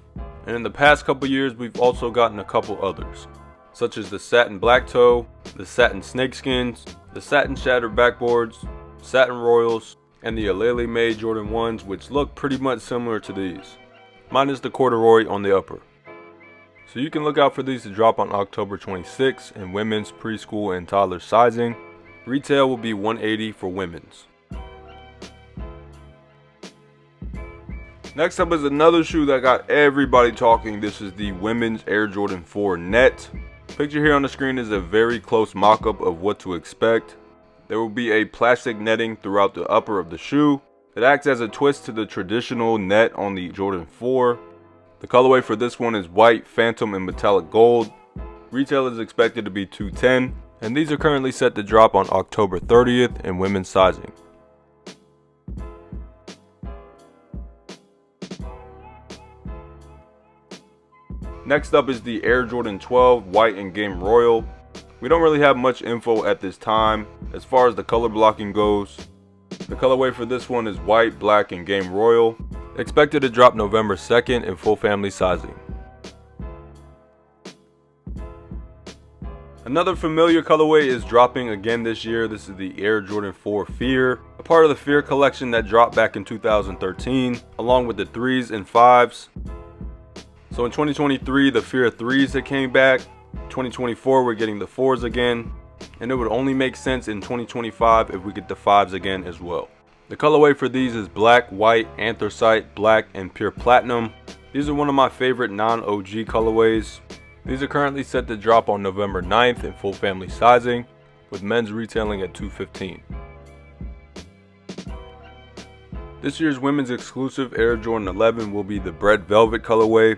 [SPEAKER 1] and in the past couple years, we've also gotten a couple others, such as the satin black toe, the satin snakeskins, the satin shattered backboards, satin royals, and the Alele made Jordan 1s, which look pretty much similar to these, minus the corduroy on the upper. So you can look out for these to drop on October 26th in women's, preschool, and toddler sizing. Retail will be $180 for women's. Next up is another shoe that got everybody talking. This is the women's Air Jordan 4 Net. Picture here on the screen is a very close mock-up of what to expect. There will be a plastic netting throughout the upper of the shoe. It acts as a twist to the traditional net on the Jordan 4. The colorway for this one is white, phantom, and metallic gold. Retail is expected to be $210, and these are currently set to drop on October 30th in women's sizing. Next up is the Air Jordan 12 White and Game Royal. We don't really have much info at this time as far as the color blocking goes. The colorway for this one is white, black, and Game Royal. Expected to drop November 2nd in full family sizing. Another familiar colorway is dropping again this year. This is the Air Jordan 4 Fear, a part of the Fear collection that dropped back in 2013, along with the 3s and 5s. So in 2023, the Fear 3s that came back. 2024, we're getting the 4s again, and it would only make sense in 2025 if we get the 5s again as well. The colorway for these is black, white, anthracite, black, and pure platinum. These are one of my favorite non-OG colorways. These are currently set to drop on November 9th in full family sizing, with men's retailing at $215. This year's women's exclusive Air Jordan 11 will be the Bread Velvet colorway.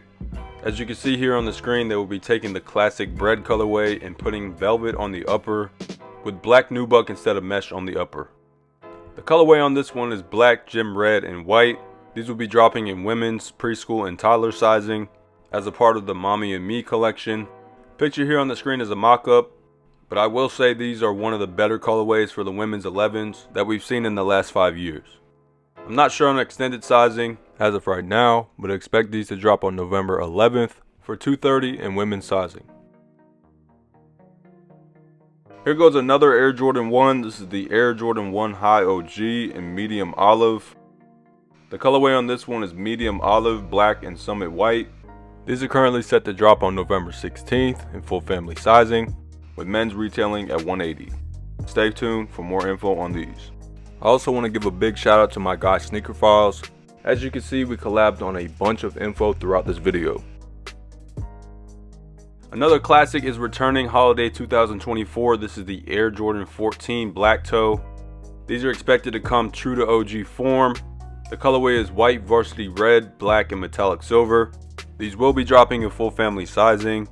[SPEAKER 1] As you can see here on the screen, they will be taking the classic bread colorway and putting velvet on the upper, with black nubuck instead of mesh on the upper. The colorway on this one is black, gym red, and white. These will be dropping in women's, preschool, and toddler sizing as a part of the Mommy and Me collection. Picture here on the screen is a mock-up, but I will say these are one of the better colorways for the women's 11s that we've seen in the last 5 years. I'm not sure on extended sizing as of right now, but expect these to drop on November 11th for $230 in women's sizing. Here goes another Air Jordan 1. This is the Air Jordan 1 High OG in medium olive. The colorway on this one is medium olive, black, and summit white. These are currently set to drop on November 16th in full family sizing, with men's retailing at $180. Stay tuned for more info on these. I also want to give a big shout out to my guy Sneaker Files. As you can see, we collabed on a bunch of info throughout this video. Another classic is returning holiday 2024. This is the Air Jordan 14 Black Toe. These are expected to come true to OG form. The colorway is white, varsity red, black, and metallic silver. These will be dropping in full family sizing.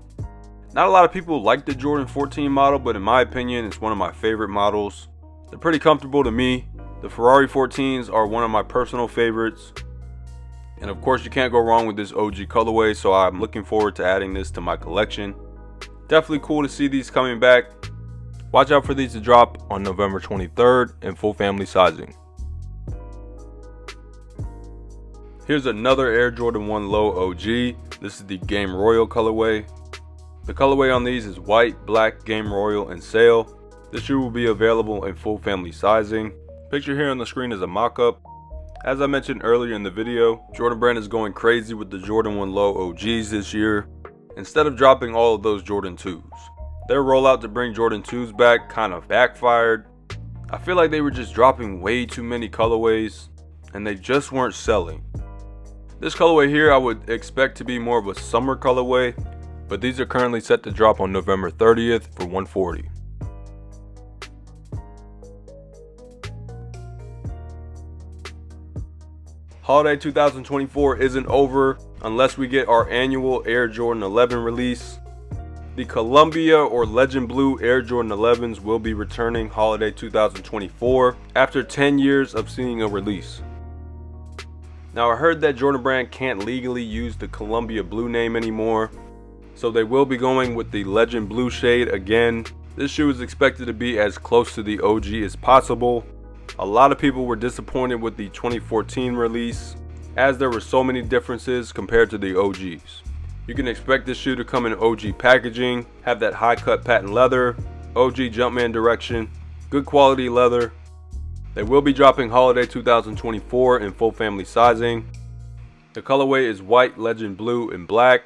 [SPEAKER 1] Not a lot of people like the Jordan 14 model, but in my opinion, it's one of my favorite models. They're pretty comfortable to me. The Ferrari 14s are one of my personal favorites. And of course, you can't go wrong with this OG colorway, so I'm looking forward to adding this to my collection. Definitely cool to see these coming back. Watch out for these to drop on November 23rd in full family sizing. Here's another Air Jordan 1 Low OG. This is the Game Royal colorway. The colorway on these is white, black, Game Royal, and Sail. This shoe will be available in full family sizing. Picture here on the screen is a mock-up. As I mentioned earlier in the video, Jordan Brand is going crazy with the Jordan 1 Low OGs this year, instead of dropping all of those Jordan 2s. Their rollout to bring Jordan 2s back kind of backfired. I feel like they were just dropping way too many colorways, and they just weren't selling. This colorway here I would expect to be more of a summer colorway, but these are currently set to drop on November 30th for $140. Holiday 2024 isn't over unless we get our annual Air Jordan 11 release. The Columbia or Legend Blue Air Jordan 11s will be returning holiday 2024 after 10 years of seeing a release. Now I heard that Jordan Brand can't legally use the Columbia Blue name anymore, so they will be going with the Legend Blue shade again. This shoe is expected to be as close to the OG as possible. A lot of people were disappointed with the 2014 release, as there were so many differences compared to the OGs. You can expect this shoe to come in OG packaging, have that high cut patent leather, OG Jumpman direction, good quality leather. They will be dropping holiday 2024 in full family sizing. The colorway is white, Legend Blue, and black.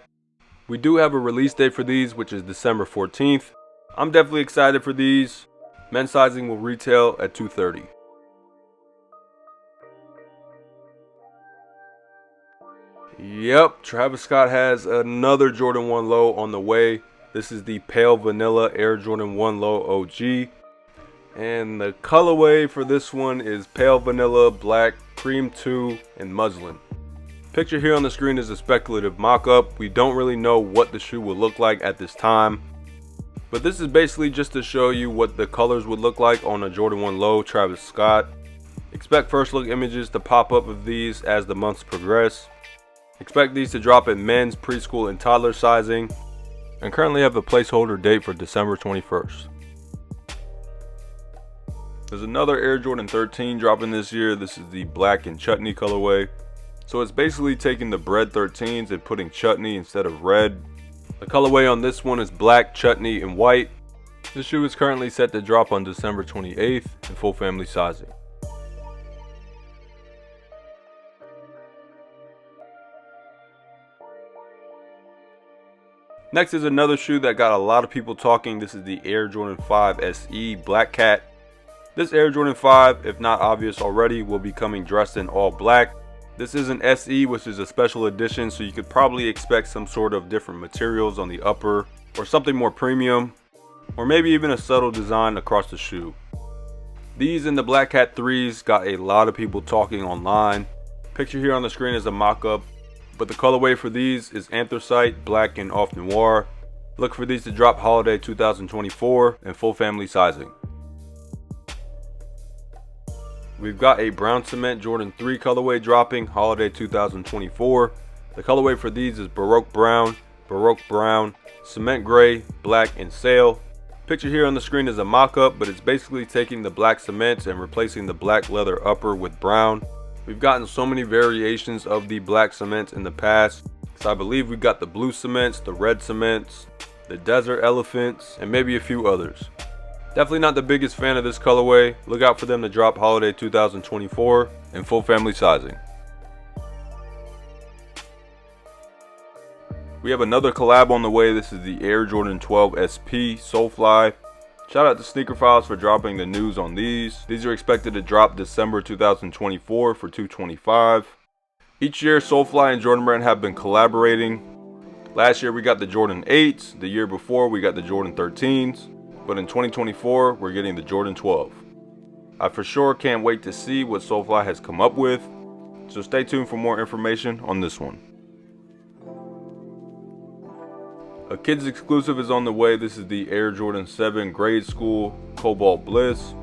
[SPEAKER 1] We do have a release date for these, which is December 14th. I'm definitely excited for these. Men's sizing will retail at $230. Yep, Travis Scott has another Jordan 1 Low on the way. This is the Pale Vanilla Air Jordan 1 Low OG. And the colorway for this one is Pale Vanilla, Black, Cream 2, and Muslin. Picture here on the screen is a speculative mock-up. We don't really know what the shoe will look like at this time, but this is basically just to show you what the colors would look like on a Jordan 1 Low Travis Scott. Expect first look images to pop up of these as the months progress. Expect these to drop in men's, preschool, and toddler sizing, and currently have a placeholder date for December 21st. There's another Air Jordan 13 dropping this year. This is the black and chutney colorway. So it's basically taking the bread 13s and putting chutney instead of red. The colorway on this one is black, chutney, and white. This shoe is currently set to drop on December 28th in full family sizing. Next is another shoe that got a lot of people talking. This is the Air Jordan 5 SE Black Cat. This Air Jordan 5, if not obvious already, will be coming dressed in all black. This is an SE, which is a special edition, so you could probably expect some sort of different materials on the upper, or something more premium, or maybe even a subtle design across the shoe. These in the Black Cat 3s got a lot of people talking online. Picture here on the screen is a mock-up, but the colorway for these is anthracite, black, and off noir. Look for these to drop holiday 2024 in full family sizing. We've got a brown cement Jordan 3 colorway dropping holiday 2024. The colorway for these is Baroque Brown, Cement Gray, Black, and Sail. Picture here on the screen is a mock-up, but it's basically taking the black cements and replacing the black leather upper with brown. We've gotten so many variations of the black cements in the past. So I believe we got the blue cements, the red cements, the desert elephants, and maybe a few others. Definitely not the biggest fan of this colorway. Look out for them to drop holiday 2024 in full family sizing. We have another collab on the way. This is the Air Jordan 12 SP Soulfly. Shout out to Sneaker Files for dropping the news on these. These are expected to drop December 2024 for $225. Each year, Soulfly and Jordan Brand have been collaborating. Last year we got the Jordan 8s. The year before we got the Jordan 13s. But in 2024, we're getting the Jordan 12. I for sure can't wait to see what Soulfly has come up with. So stay tuned for more information on this one. A kids exclusive is on the way. This is the Air Jordan 7 Grade School Cobalt Bliss.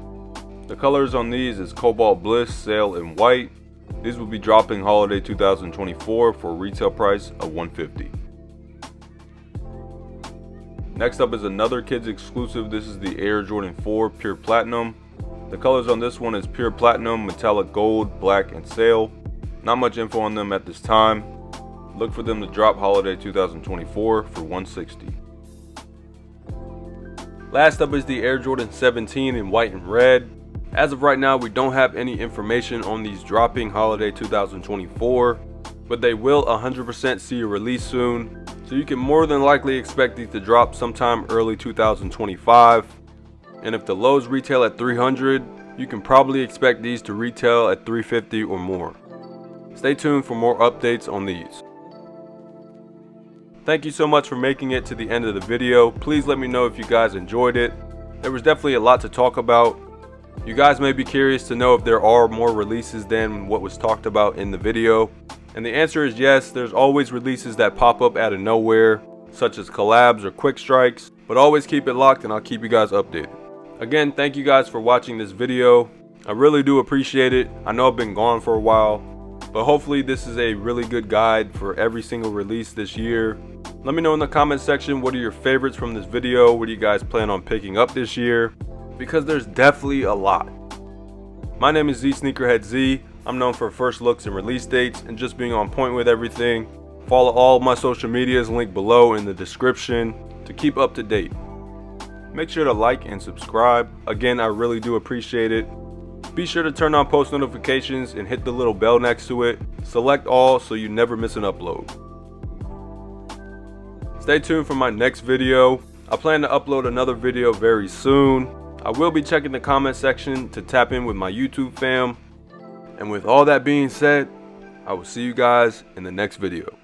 [SPEAKER 1] The colors on these is Cobalt Bliss, Sail, and White. These will be dropping holiday 2024 for a retail price of $150. Next up is another kids exclusive. This is the Air Jordan 4 Pure Platinum. The colors on this one is Pure Platinum, Metallic Gold, Black, and Sail. Not much info on them at this time. Look for them to drop holiday 2024 for $160. Last up is the Air Jordan 17 in white and red. As of right now, we don't have any information on these dropping holiday 2024, but they will 100% see a release soon. So you can more than likely expect these to drop sometime early 2025. And if the lows retail at $300, you can probably expect these to retail at $350 or more. Stay tuned for more updates on these. Thank you so much for making it to the end of the video. Please let me know if you guys enjoyed it. There was definitely a lot to talk about. You guys may be curious to know if there are more releases than what was talked about in the video. And the answer is yes, there's always releases that pop up out of nowhere, such as collabs or quick strikes. But always keep it locked and I'll keep you guys updated. Again, thank you guys for watching this video. I really do appreciate it. I know I've been gone for a while, but hopefully this is a really good guide for every single release this year. Let me know in the comment section what are your favorites from this video. What do you guys plan on picking up this year? Because there's definitely a lot. My name is zSneakerHeadz. I'm known for first looks and release dates and just being on point with everything. Follow all my social medias linked below in the description to keep up to date. Make sure to like and subscribe. Again, I really do appreciate it. Be sure to turn on post notifications and hit the little bell next to it. Select all so you never miss an upload. Stay tuned for my next video. I plan to upload another video very soon. I will be checking the comment section to tap in with my YouTube fam. And with all that being said, I will see you guys in the next video.